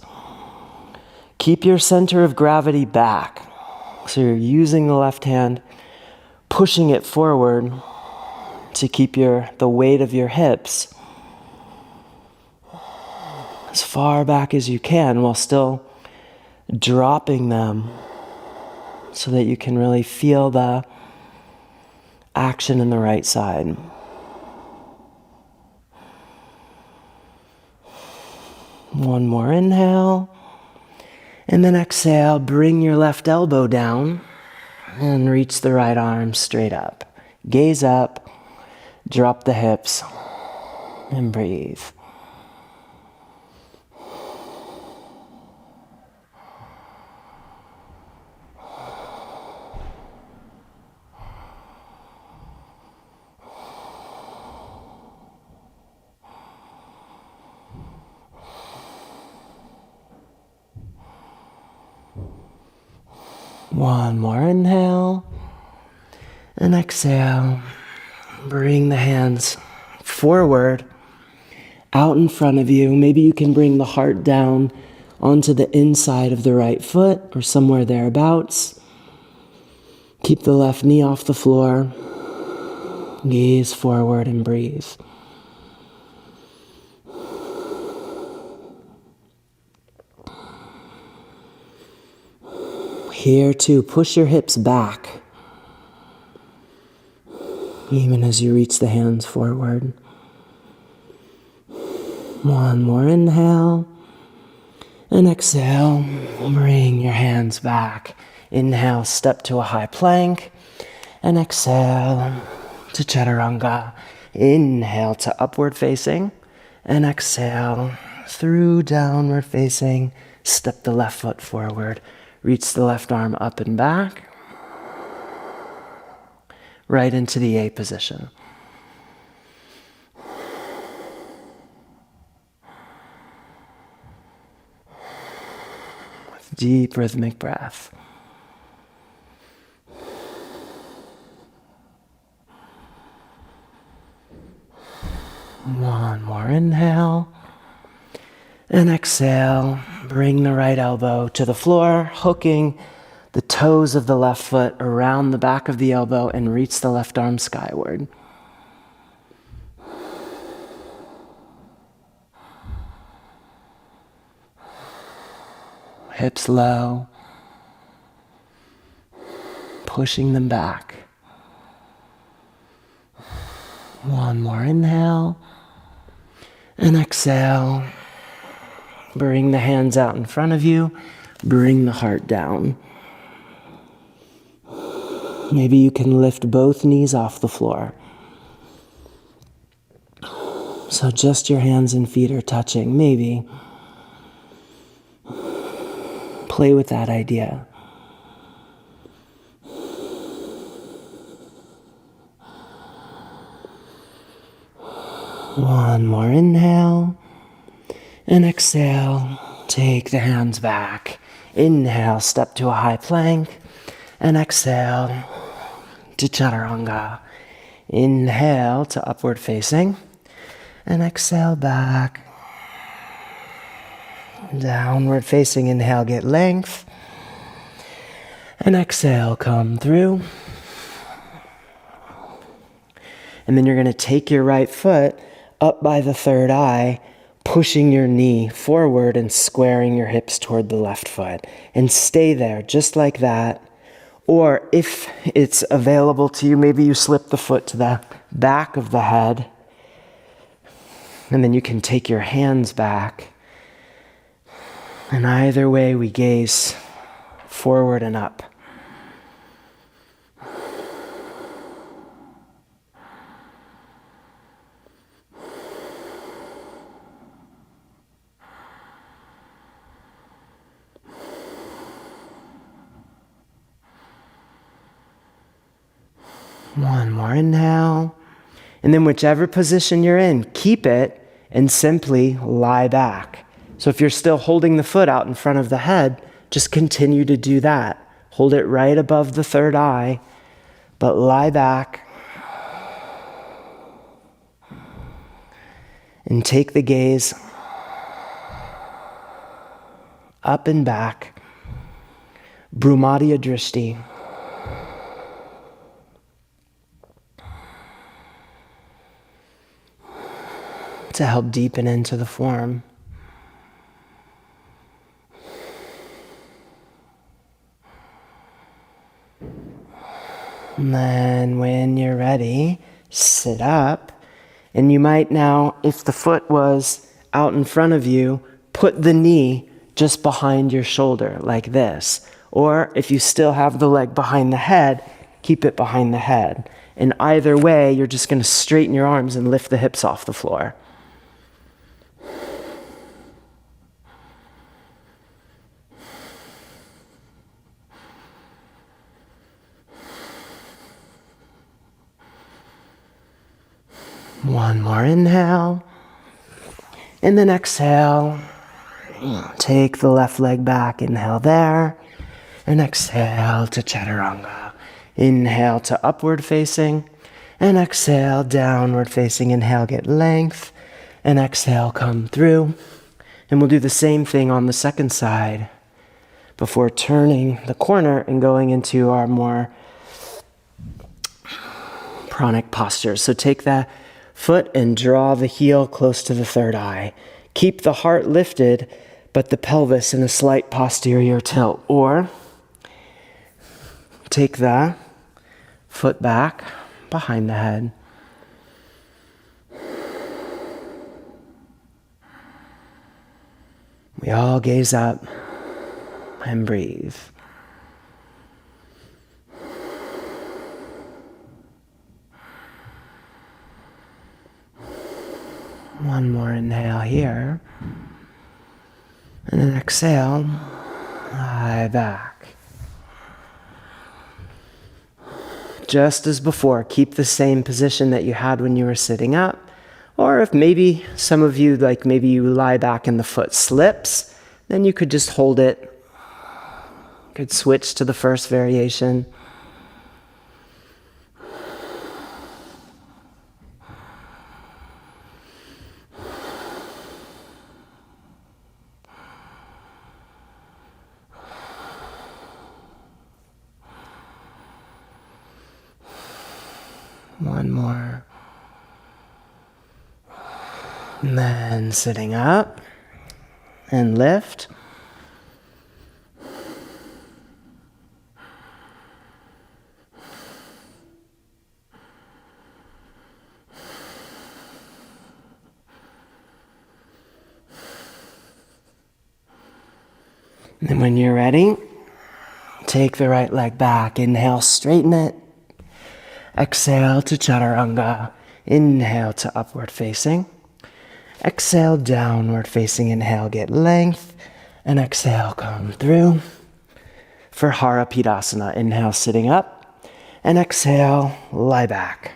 Keep your center of gravity back. So you're using the left hand, pushing it forward to keep the weight of your hips as far back as you can while still dropping them so that you can really feel the action in the right side. One more inhale. And then exhale, bring your left elbow down and reach the right arm straight up. Gaze up, drop the hips, and breathe. One more inhale and exhale. Bring the hands forward, out in front of you. Maybe you can bring the heart down onto the inside of the right foot or somewhere thereabouts. Keep the left knee off the floor. Gaze forward and breathe. Here too, push your hips back, even as you reach the hands forward. One more inhale, and exhale, bring your hands back. Inhale, step to a high plank, and exhale to chaturanga. Inhale to upward facing, and exhale through downward facing. Step the left foot forward. Reach the left arm up and back, right into the A position. With deep rhythmic breath. One more inhale. And exhale, bring the right elbow to the floor, hooking the toes of the left foot around the back of the elbow and reach the left arm skyward. Hips low, pushing them back. One more inhale, and exhale. Bring the hands out in front of you. Bring the heart down. Maybe you can lift both knees off the floor. So just your hands and feet are touching. Maybe. Play with that idea. One more inhale. And exhale, take the hands back. Inhale, step to a high plank. And exhale to chaturanga. Inhale to upward facing. And exhale back. Downward facing, inhale, get length. And exhale, come through. And then you're going to take your right foot up by the third eye, pushing your knee forward and squaring your hips toward the left foot. And stay there, just like that. Or if it's available to you, maybe you slip the foot to the back of the head. And then you can take your hands back. And either way, we gaze forward and up. One more inhale. And then whichever position you're in, keep it and simply lie back. So if you're still holding the foot out in front of the head, just continue to do that. Hold it right above the third eye, but lie back and take the gaze up and back. Brahmadya Drishti. To help deepen into the form. And then when you're ready, sit up. And you might now, if the foot was out in front of you, put the knee just behind your shoulder like this. Or if you still have the leg behind the head, keep it behind the head. And either way, you're just going to straighten your arms and lift the hips off the floor. One more inhale, and then exhale. Take the left leg back, inhale there, and exhale to Chaturanga. Inhale to upward facing, and exhale downward facing. Inhale, get length, and exhale, come through. And we'll do the same thing on the second side before turning the corner and going into our more pranic postures. So take that foot and draw the heel close to the third eye. Keep the heart lifted, but the pelvis in a slight posterior tilt. Or take the foot back behind the head. We all gaze up and breathe. One more inhale here. And then exhale, lie back. Just as before, keep the same position that you had when you were sitting up. Or if maybe some of you, like maybe you lie back and the foot slips, then you could just hold it. You could switch to the first variation. One more. And then sitting up and lift. And then when you're ready, take the right leg back. Inhale, straighten it. Exhale to Chaturanga. Inhale to upward facing. Exhale, downward facing. Inhale, get length. And exhale, come through. For Harapidasana, inhale, sitting up. And exhale, lie back.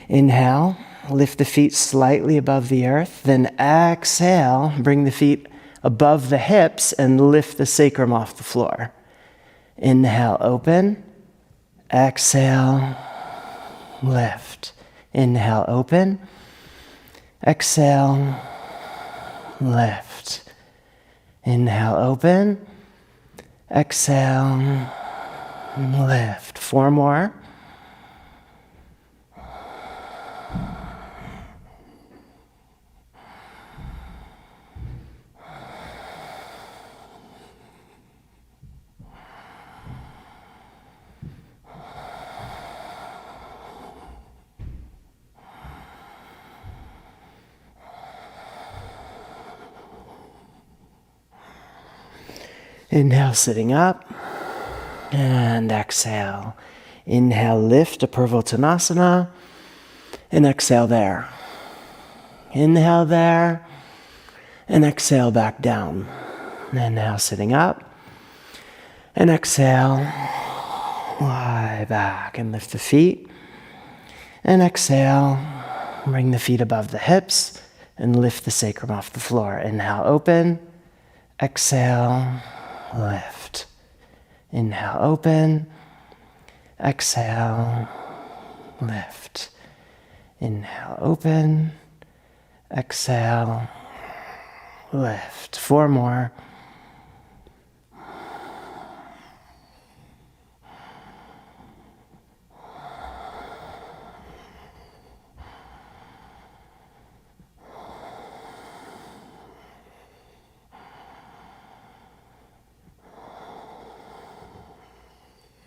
Inhale, lift the feet slightly above the earth. Then exhale, bring the feet above the hips and lift the sacrum off the floor. Inhale, open. Exhale, lift. Inhale, open. Exhale, lift. Inhale, open. Exhale, lift. 4 more. Inhale, sitting up, and exhale. Inhale, lift to Purvottanasana, and exhale there. Inhale there, and exhale back down. And now sitting up, and exhale, Lie back and lift the feet. And exhale, bring the feet above the hips and lift the sacrum off the floor. Inhale, open. Exhale, lift. Inhale, open. Exhale, lift. Inhale, open. Exhale, lift. 4 more.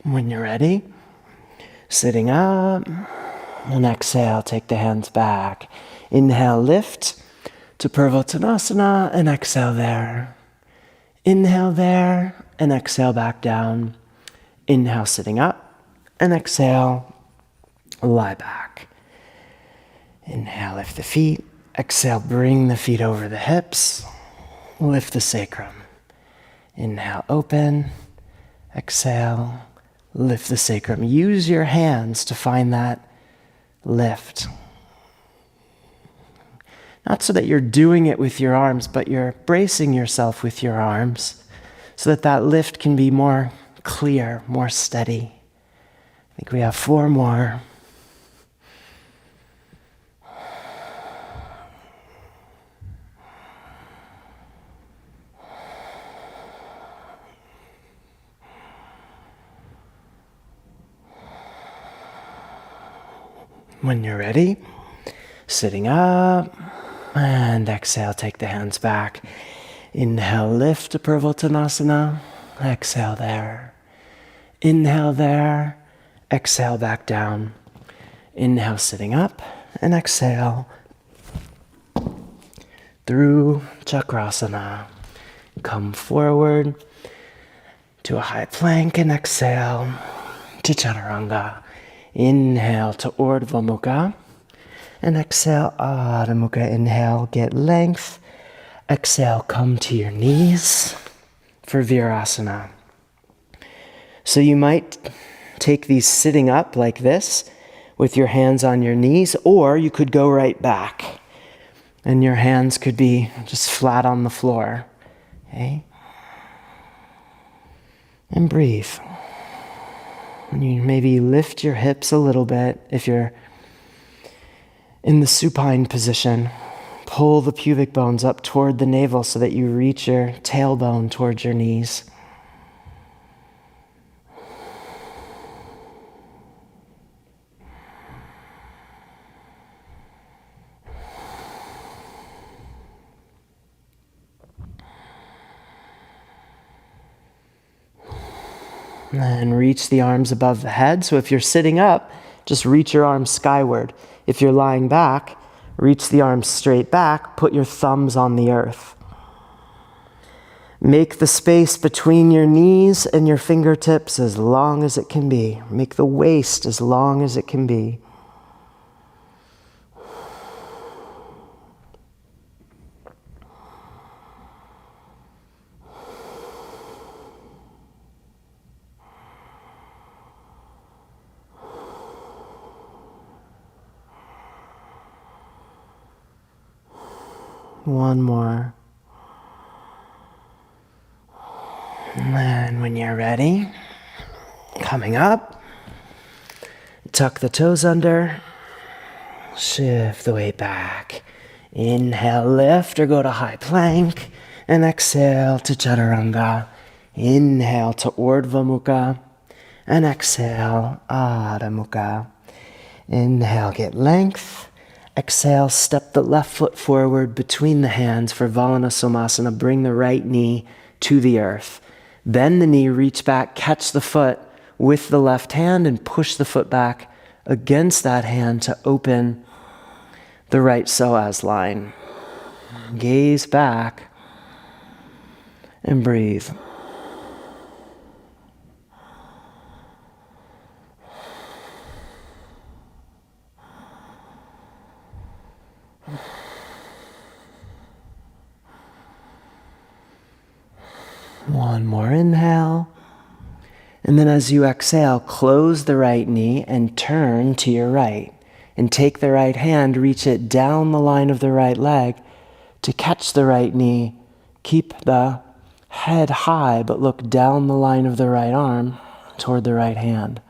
When you're ready, sitting up, and exhale, take the hands back. Inhale, lift to Purvottanasana, and exhale there. Inhale there, and exhale back down. Inhale, sitting up, and exhale, lie back. Inhale, lift the feet. Exhale, bring the feet over the hips. Lift the sacrum. Inhale, open. Exhale, lift the sacrum. Use your hands to find that lift. Not so that you're doing it with your arms, but you're bracing yourself with your arms so that that lift can be more clear, more steady. I think we have 4 more. When you're ready, sitting up, and exhale, take the hands back. Inhale, lift to Purvottanasana. Exhale there. Inhale there. Exhale back down. Inhale, sitting up, and exhale through Chakrasana. Come forward to a high plank and exhale to Chaturanga. Inhale to Urdhva Mukha and exhale Adho Mukha. Inhale, get length. Exhale, come to your knees for Virasana. So you might take these sitting up like this with your hands on your knees, or you could go right back and your hands could be just flat on the floor. Okay? And breathe. And you maybe lift your hips a little bit if you're in the supine position. Pull the pubic bones up toward the navel so that you reach your tailbone towards your knees. And reach the arms above the head. So if you're sitting up, just reach your arms skyward. If you're lying back, reach the arms straight back. Put your thumbs on the earth. Make the space between your knees and your fingertips as long as it can be. Make the waist as long as it can be. One more. And then when you're ready, coming up, tuck the toes under, shift the weight back. Inhale, lift or go to high plank, and exhale to Chaturanga. Inhale to Urdhva Mukha, and exhale Adho Mukha. Inhale, get length. Exhale, step the left foot forward between the hands for Valanasomasana. Bring the right knee to the earth. Bend the knee, reach back, catch the foot with the left hand and push the foot back against that hand to open the right psoas line. Gaze back and breathe. One more inhale, And then as you exhale, close the right knee and turn to your right. And take the right hand, reach it down the line of the right leg to catch the right knee. Keep the head high, but look down the line of the right arm toward the right hand.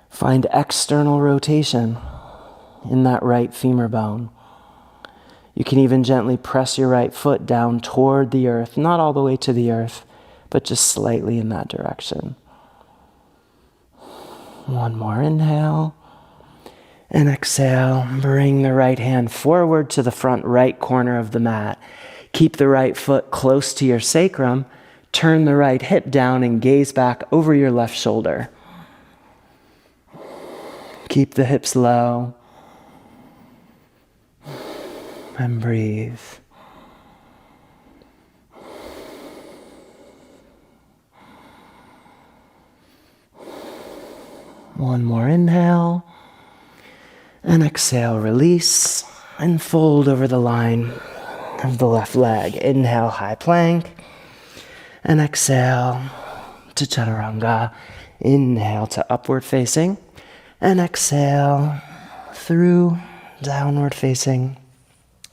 Find external rotation in that right femur bone. You can even gently press your right foot down toward the earth, not all the way to the earth, but just slightly in that direction. One more inhale. And exhale, bring the right hand forward to the front right corner of the mat. Keep the right foot close to your sacrum. Turn the right hip down and gaze back over your left shoulder. Keep the hips low. And breathe. One more inhale. And exhale, release, and fold over the line of the left leg. Inhale, high plank. And exhale to chaturanga. Inhale to upward facing. And exhale through downward facing.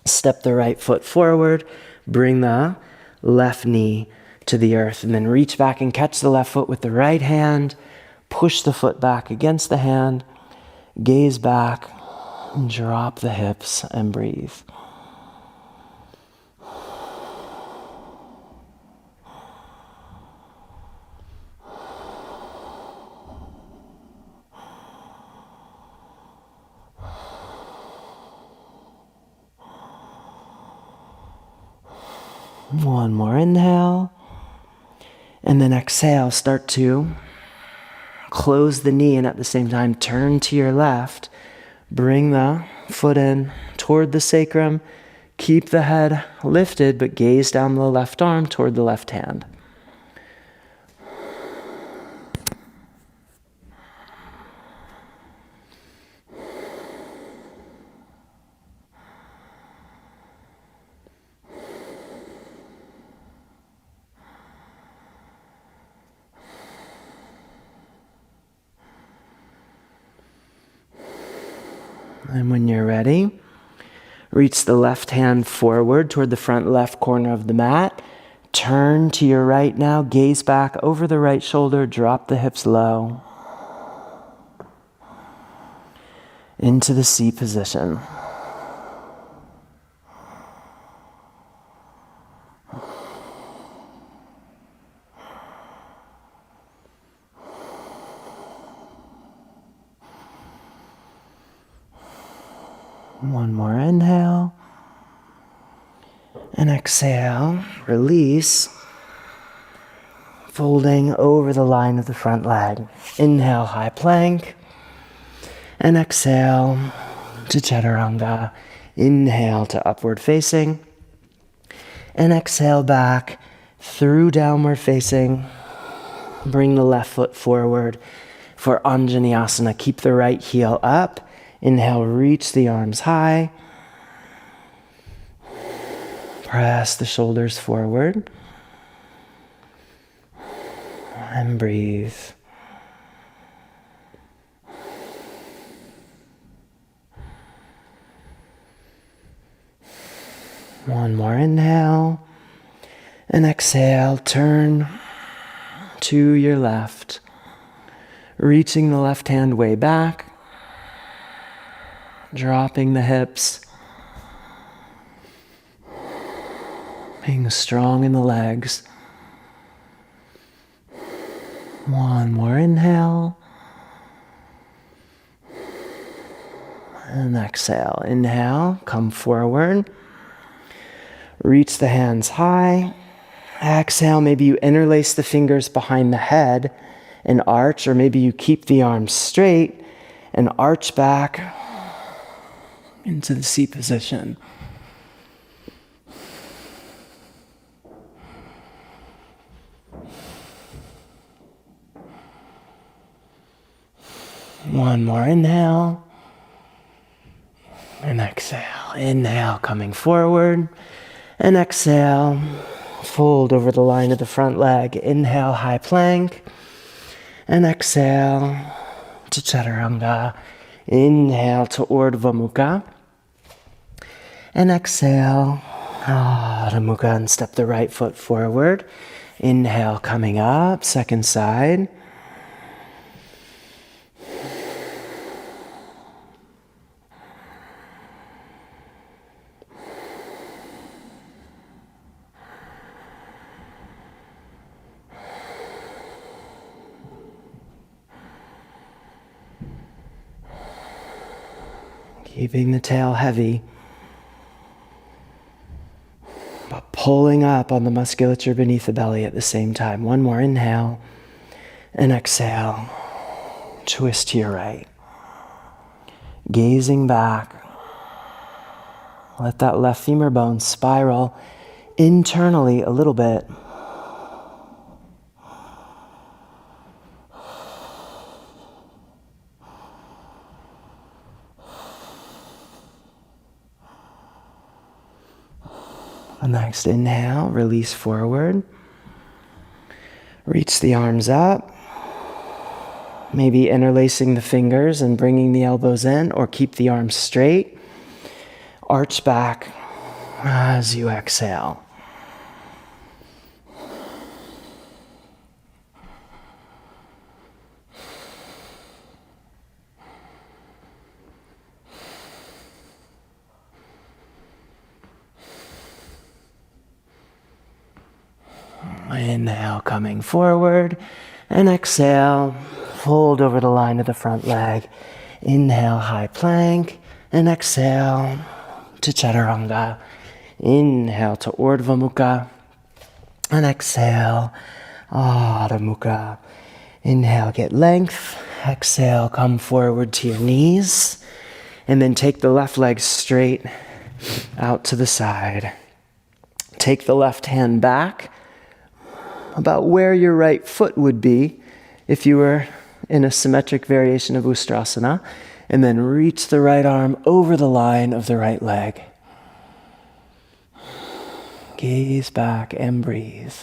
Step the right foot forward. Bring the left knee to the earth. And then reach back and catch the left foot with the right hand. Push the foot back against the hand. Gaze back. Drop the hips and breathe. One more inhale. And then exhale, start to close the knee and at the same time turn to your left. Bring the foot in toward the sacrum. Keep the head lifted, but gaze down the left arm toward the left hand. And when you're ready, reach the left hand forward toward the front left corner of the mat. Turn to your right now. Gaze back over the right shoulder. Drop the hips low. Into the C position. One more inhale. And exhale, release. Folding over the line of the front leg. Inhale, high plank. And exhale to chaturanga. Inhale to upward facing. And exhale back through downward facing. Bring the left foot forward for Anjaneyasana. Keep the right heel up. Inhale, reach the arms high. Press the shoulders forward. And breathe. One more inhale. And exhale, turn to your left. Reaching the left hand way back. Dropping the hips. Being strong in the legs. One more inhale. And exhale. Inhale, come forward. Reach the hands high. Exhale, maybe you interlace the fingers behind the head and arch, or maybe you keep the arms straight and arch back into the C position. One more inhale. And exhale. Inhale, coming forward. And exhale, fold over the line of the front leg. Inhale, high plank. And exhale to Chaturanga. Inhale to Urdhva Mukha. And exhale, Adho Mukha, and step the right foot forward. Inhale, coming up, second side. Keeping the tail heavy, but pulling up on the musculature beneath the belly at the same time. One more inhale and exhale. Twist to your right. Gazing back. Let that left femur bone spiral internally a little bit. Next inhale, release forward. Reach the arms up. Maybe interlacing the fingers and bringing the elbows in, or keep the arms straight. Arch back as you exhale. Inhale, coming forward, and exhale, fold over the line of the front leg. Inhale, high plank, and exhale to Chaturanga. Inhale to Urdhva Mukha, and exhale, Adho Mukha. Inhale, get length. Exhale, come forward to your knees, and then take the left leg straight out to the side. Take the left hand back, about where your right foot would be if you were in a symmetric variation of Ustrasana, and then reach the right arm over the line of the right leg. Gaze back and breathe.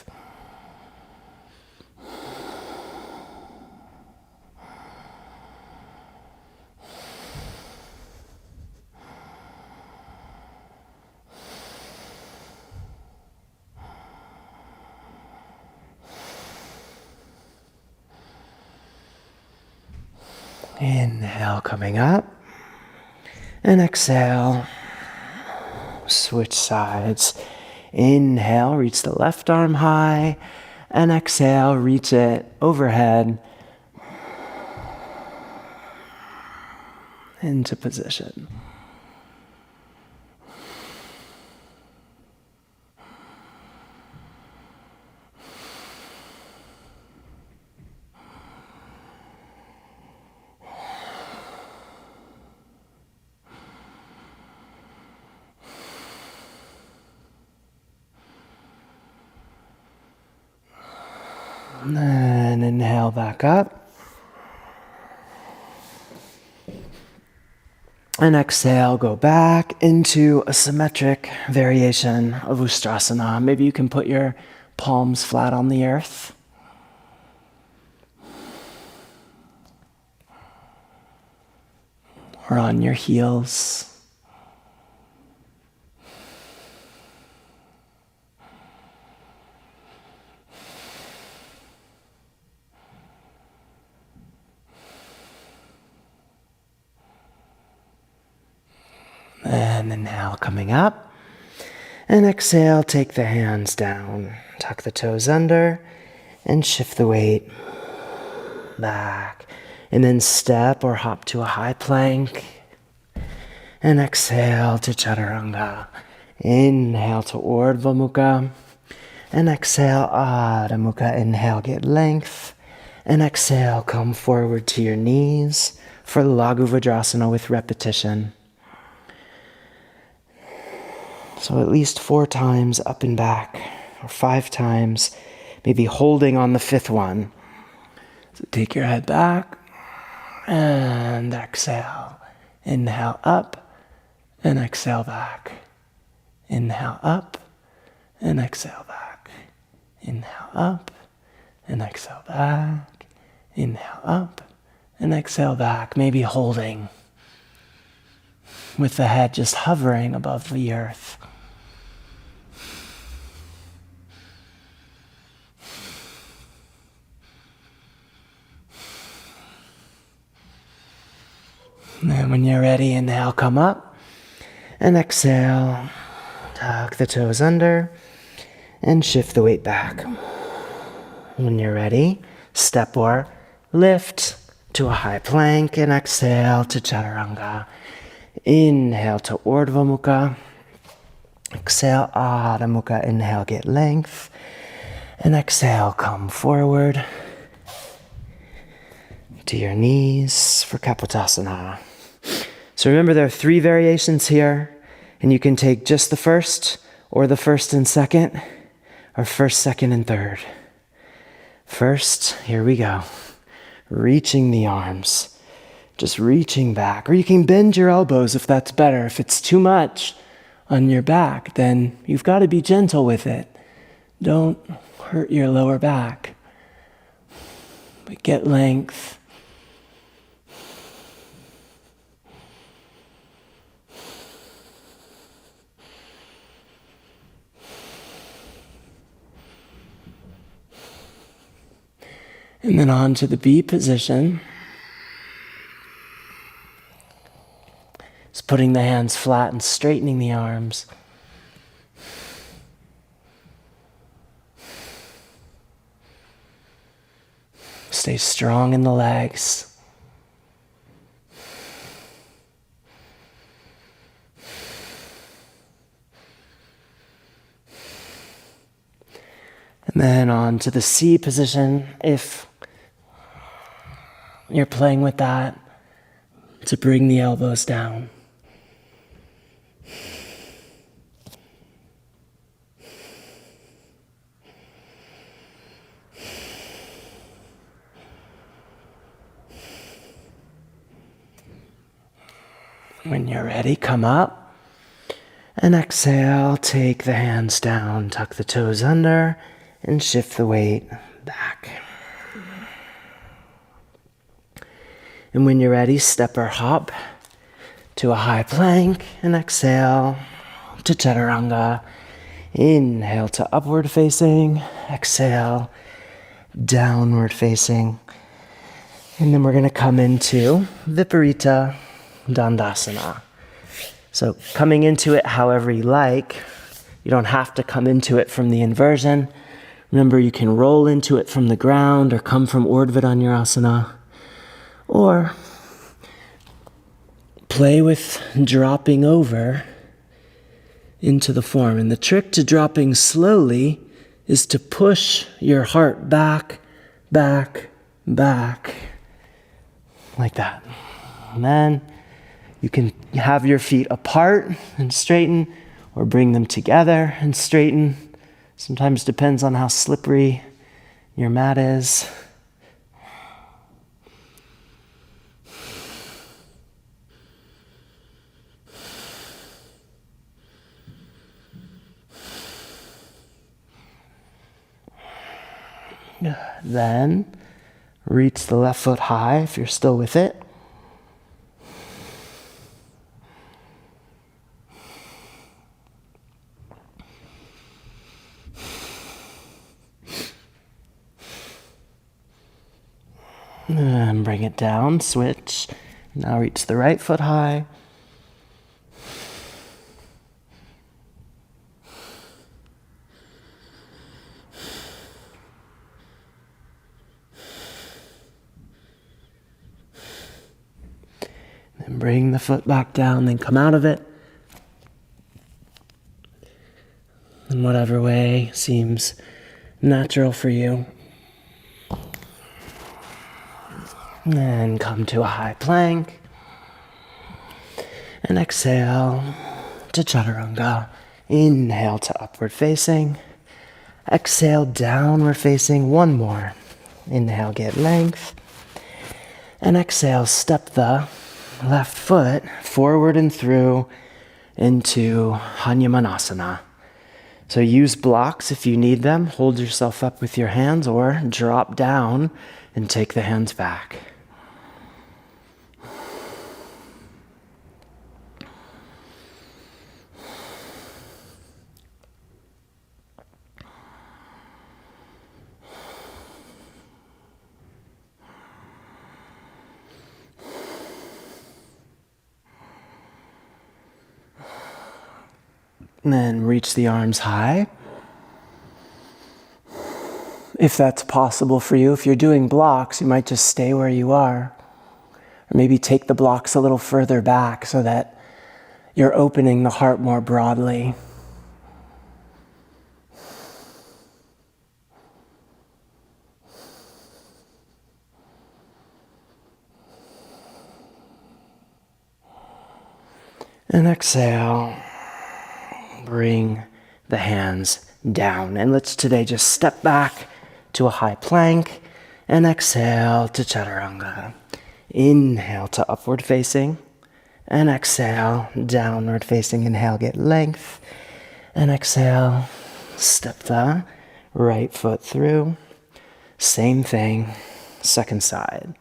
Inhale, coming up, and exhale, switch sides. Inhale, reach the left arm high, and exhale, reach it overhead into position. And then inhale back up. And exhale, go back into a symmetric variation of Ustrasana. Maybe you can put your palms flat on the earth. Or on your heels. And inhale, coming up. And exhale, take the hands down. Tuck the toes under and shift the weight back. And then step or hop to a high plank. And exhale to Chaturanga. Inhale to Urdhva Mukha. And exhale, Adho Mukha. Inhale, get length. And exhale, come forward to your knees for Laghu Vajrasana with repetition. So at least 4 times up and back, or 5 times, maybe holding on the 5th one. So take your head back and exhale. Inhale up and exhale back. Inhale up and exhale back. Inhale up and exhale back. Inhale up and exhale back. Maybe holding with the head just hovering above the earth. And then when you're ready, inhale, come up. And exhale, tuck the toes under and shift the weight back. When you're ready, step or lift to a high plank and exhale to chaturanga. Inhale to Urdhva Mukha. Exhale, Adho Mukha. Inhale, get length. And exhale, come forward to your knees for Capotasana. So remember, there are 3 variations here, and you can take just the first, or the first and second, or first, second, and third. First, here we go. Reaching the arms, just reaching back. Or you can bend your elbows if that's better. If it's too much on your back, then you've got to be gentle with it. Don't hurt your lower back, but get length. And then on to the B position. Just putting the hands flat and straightening the arms. Stay strong in the legs. And then on to the C position, if you're playing with that, to bring the elbows down. When you're ready, come up and exhale, take the hands down, tuck the toes under, and shift the weight back. And when you're ready, step or hop to a high plank and exhale to chaturanga. Inhale to upward facing, exhale, downward facing. And then we're going to come into Viparita dandasana. So coming into it however you like. You don't have to come into it from the inversion. Remember, you can roll into it from the ground or come from Urdhva Dhanurasana. Or play with dropping over into the form. And the trick to dropping slowly is to push your heart back, back, back. Like that. And then you can have your feet apart and straighten, or bring them together and straighten. Sometimes depends on how slippery your mat is. Then reach the left foot high if you're still with it. And bring it down, switch. Now reach the right foot high. Then bring the foot back down, then come out of it. In whatever way seems natural for you. And come to a high plank. And exhale to chaturanga. Inhale to upward facing. Exhale, downward facing. One more. Inhale, get length. And exhale, step the left foot forward and through into Anjaneyasana. So use blocks if you need them. Hold yourself up with your hands or drop down and take the hands back. And then reach the arms high. If that's possible for you, if you're doing blocks, you might just stay where you are. Or maybe take the blocks a little further back so that you're opening the heart more broadly. And exhale. Bring the hands down. And let's today just step back to a high plank and exhale to chaturanga. Inhale to upward facing and exhale, downward facing. Inhale, get length and exhale, step the right foot through. Same thing, second side.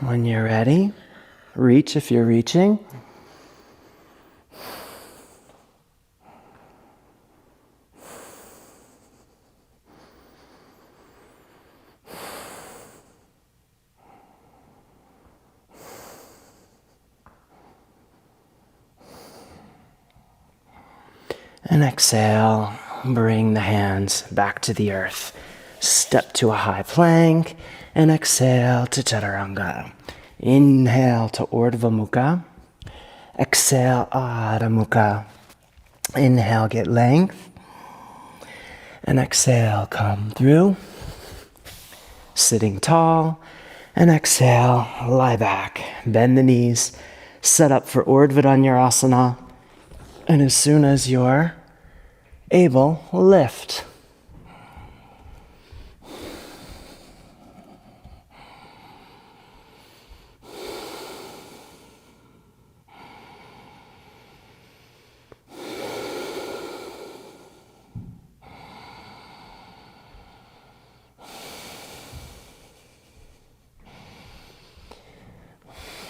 When you're ready, reach if you're reaching. And exhale, bring the hands back to the earth. Step to a high plank and exhale to chaturanga. Inhale to Urdhva Mukha. Exhale, Adho Mukha. Inhale, get length. And exhale, come through. Sitting tall. And exhale, lie back. Bend the knees. Set up for Urdhva Dhanurasana. And as soon as you're able, lift.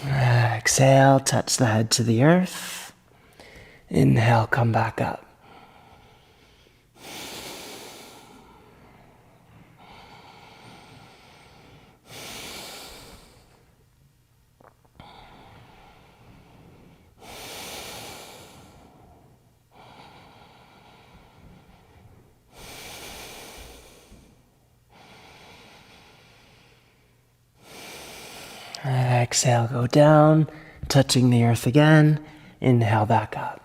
Exhale, touch the head to the earth. Inhale, come back up. Exhale, go down, touching the earth again. Inhale, back up.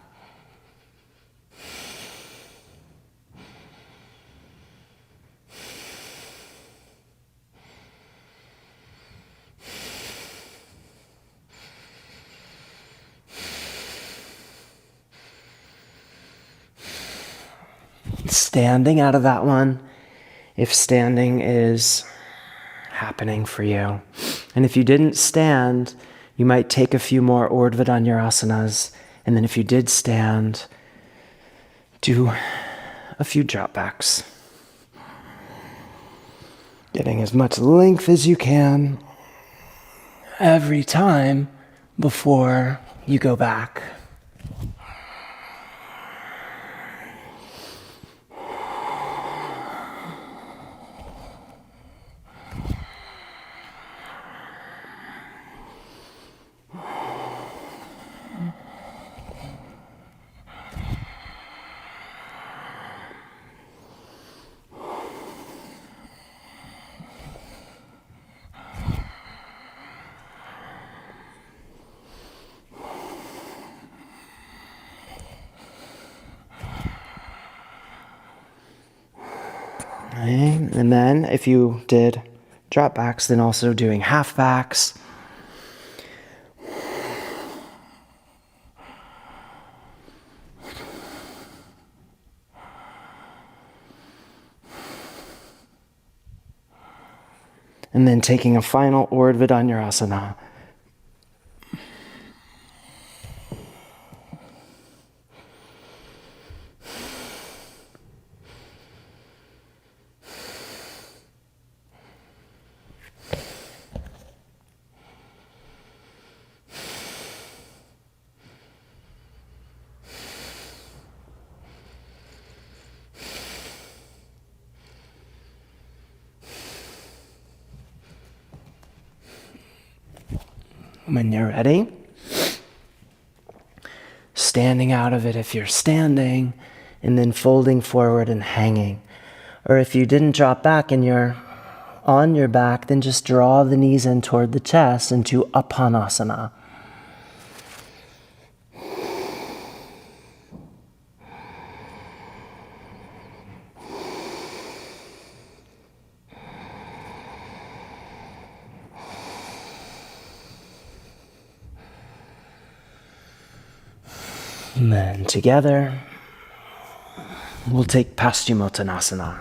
Standing out of that one, if standing is happening for you. And if you didn't stand, you might take a few more Urdhva Dhanurasanas. And then if you did stand, do a few drop backs. Getting as much length as you can every time before you go back. And then if you did drop backs, then also doing half backs. And then taking a final Urdhva Dhanurasana. When you're ready, standing out of it if you're standing, and then folding forward and hanging. Or if you didn't drop back and you're on your back, then just draw the knees in toward the chest into Apanasana. And then together, we'll take Paschimottanasana.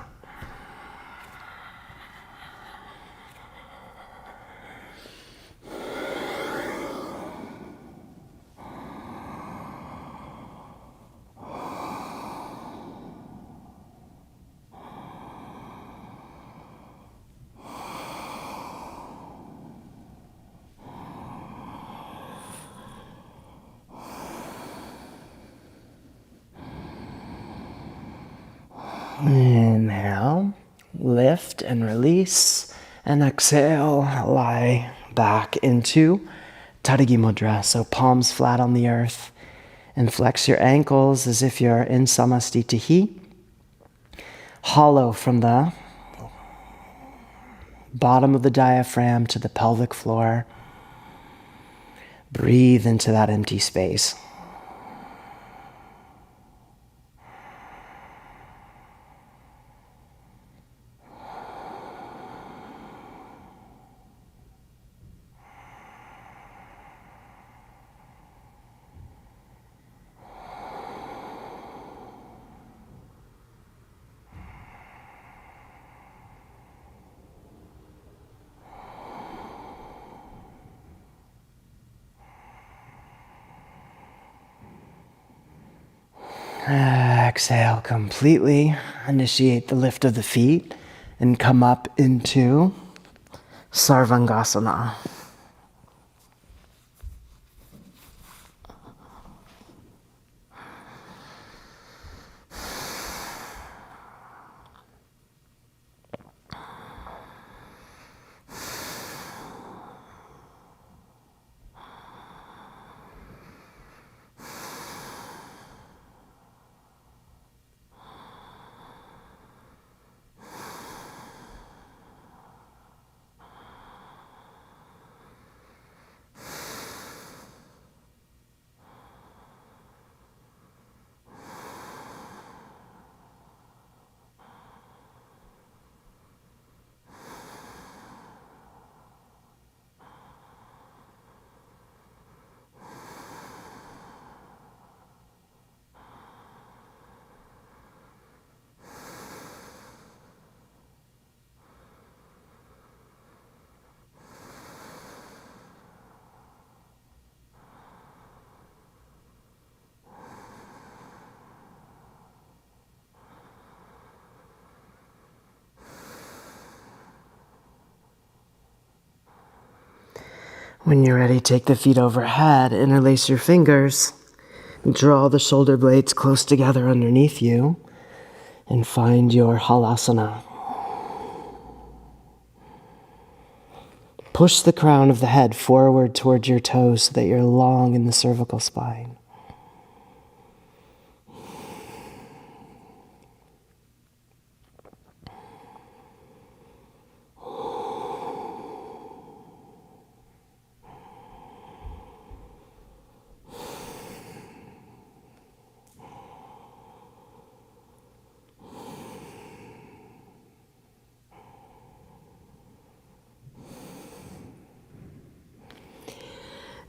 Inhale, lift and release, and exhale, lie back into Tadagi Mudra. So palms flat on the earth, and flex your ankles as if you're in Samastitihi. Hollow from the bottom of the diaphragm to the pelvic floor. Breathe into that empty space. Exhale completely. Initiate the lift of the feet and come up into Sarvangasana. When you're ready, take the feet overhead, interlace your fingers, draw the shoulder blades close together underneath you, and find your halasana. Push the crown of the head forward towards your toes so that you're long in the cervical spine.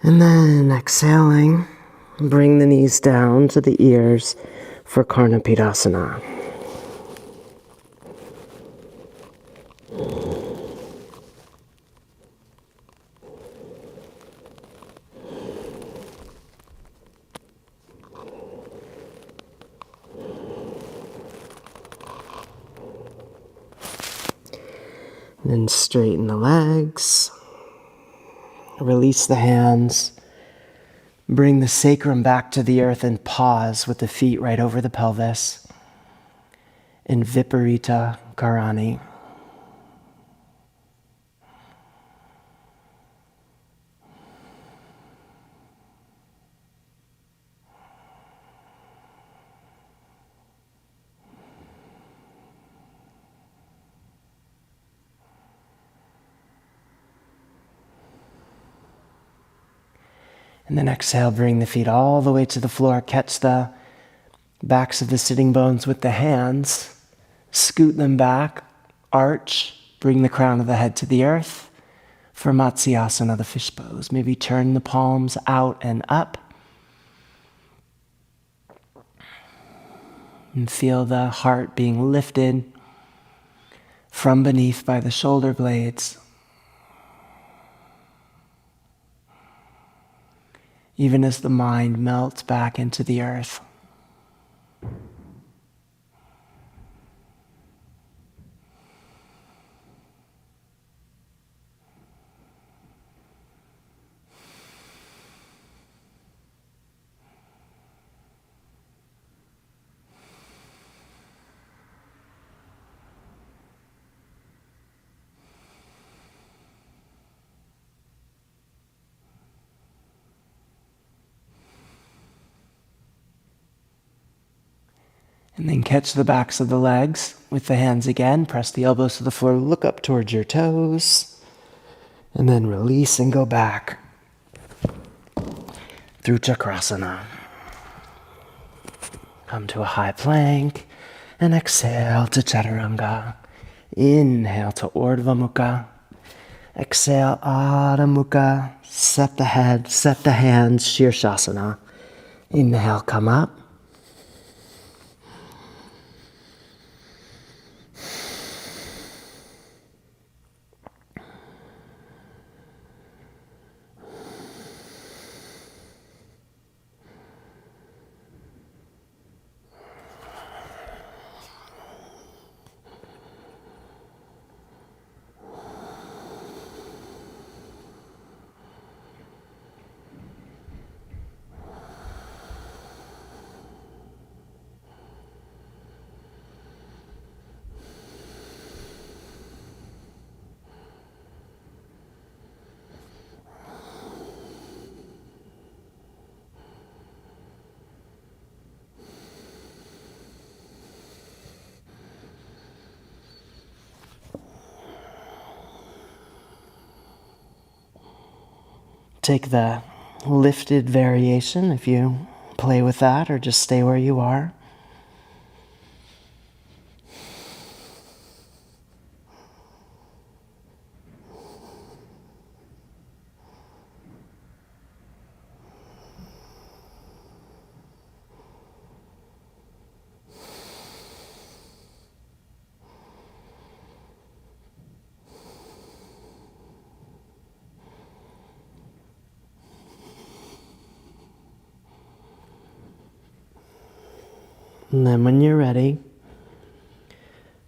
And then exhaling, bring the knees down to the ears for Capotasana. Then straighten the legs, release the hands, bring the sacrum back to the earth and pause with the feet right over the pelvis in Viparita Karani. And then exhale, bring the feet all the way to the floor. Catch the backs of the sitting bones with the hands. Scoot them back, arch, bring the crown of the head to the earth. For Matsyasana, the fish pose. Maybe turn the palms out and up. And feel the heart being lifted from beneath by the shoulder blades. Even as the mind melts back into the earth. And then catch the backs of the legs with the hands again. Press the elbows to the floor. Look up towards your toes. And then release and go back through Chakrasana. Come to a high plank. And exhale to Chaturanga. Inhale to Urdhva Mukha. Exhale, Adho Mukha. Set the head, set the hands, Shirshasana. Inhale, come up. Take the lifted variation if you play with that, or just stay where you are. And then when you're ready,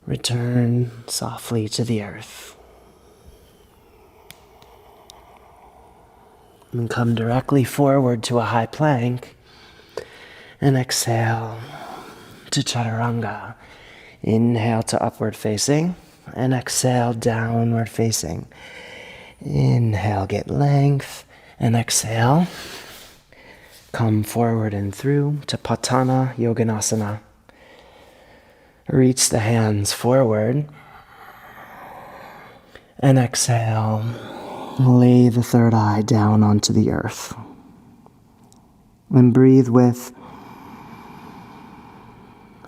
return softly to the earth. And come directly forward to a high plank. And exhale to Chaturanga. Inhale to upward facing. And exhale, downward facing. Inhale, get length. And exhale. Come forward and through to Patana Yoganasana. Reach the hands forward. And exhale. Lay the third eye down onto the earth. And breathe with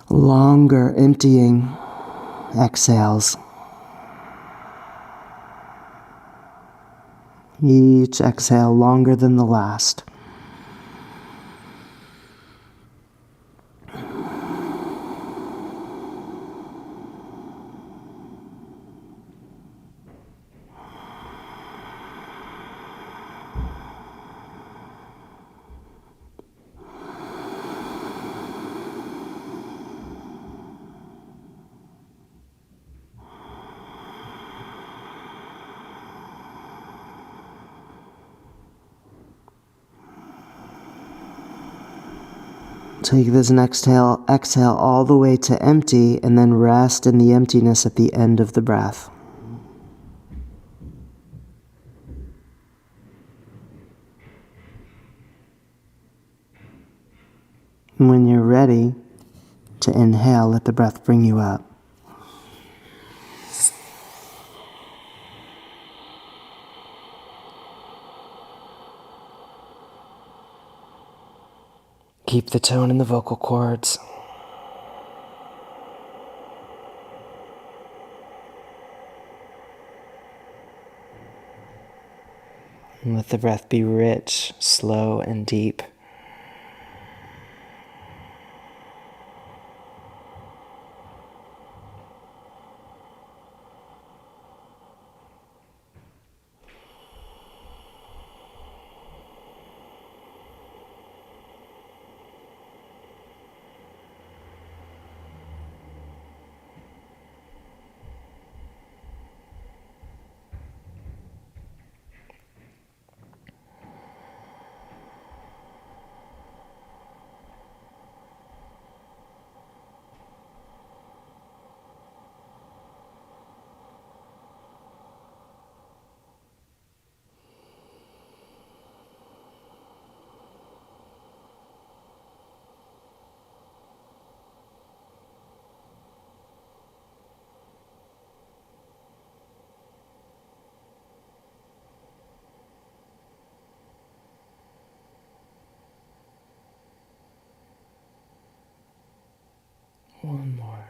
longer emptying exhales. Each exhale longer than the last. Take this next exhale all the way to empty, and then rest in the emptiness at the end of the breath. When you're ready to inhale, let the breath bring you up. Keep the tone in the vocal cords. And let the breath be rich, slow, and deep. One more.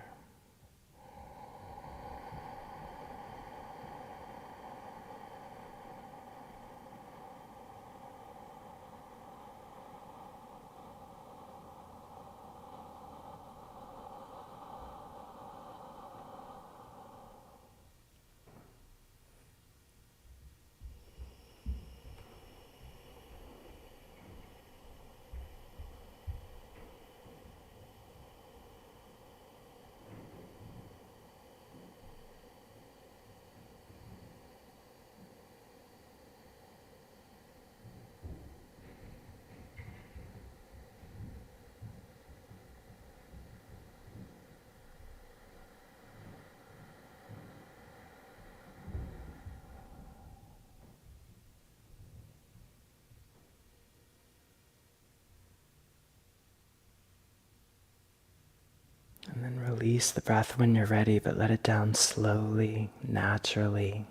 And then release the breath when you're ready, but let it down slowly, naturally.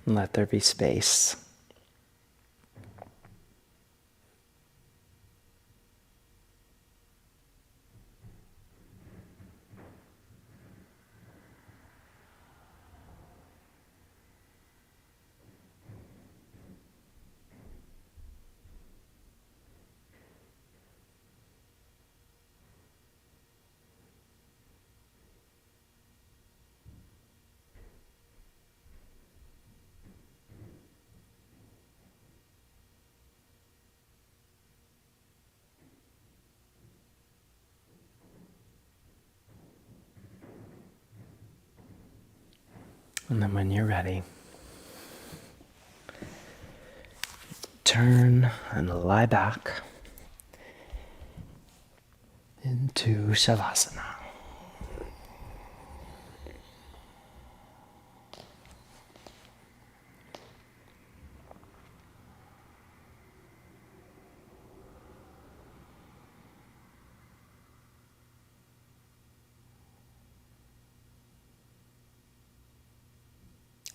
And let there be space. And then when you're ready, turn and lie back into Shavasana.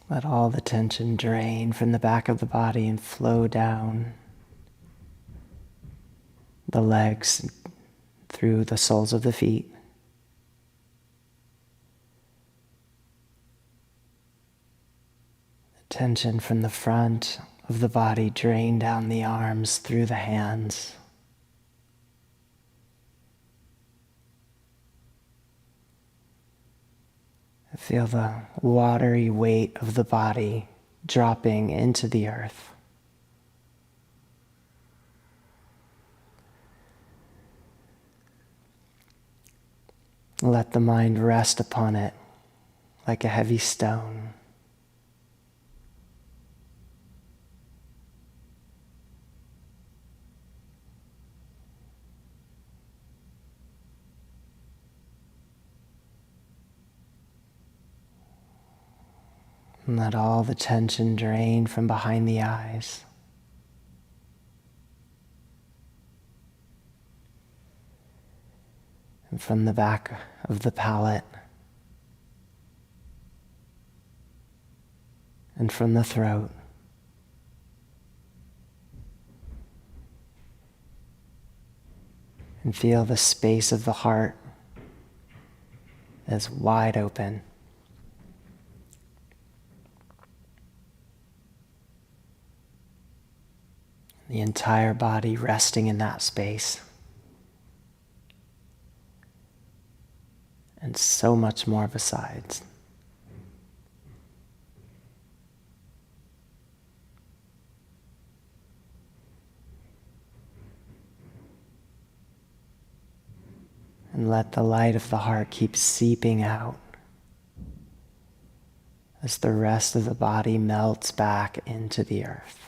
Let all the tension drain from the back of the body and flow down the legs, through the soles of the feet. Tension from the front of the body drain down the arms through the hands. Feel the watery weight of the body dropping into the earth. Let the mind rest upon it like a heavy stone. And let all the tension drain from behind the eyes. And from the back of the palate. And from the throat. And feel the space of the heart as wide open. The entire body resting in that space. And so much more besides. And let the light of the heart keep seeping out as the rest of the body melts back into the earth.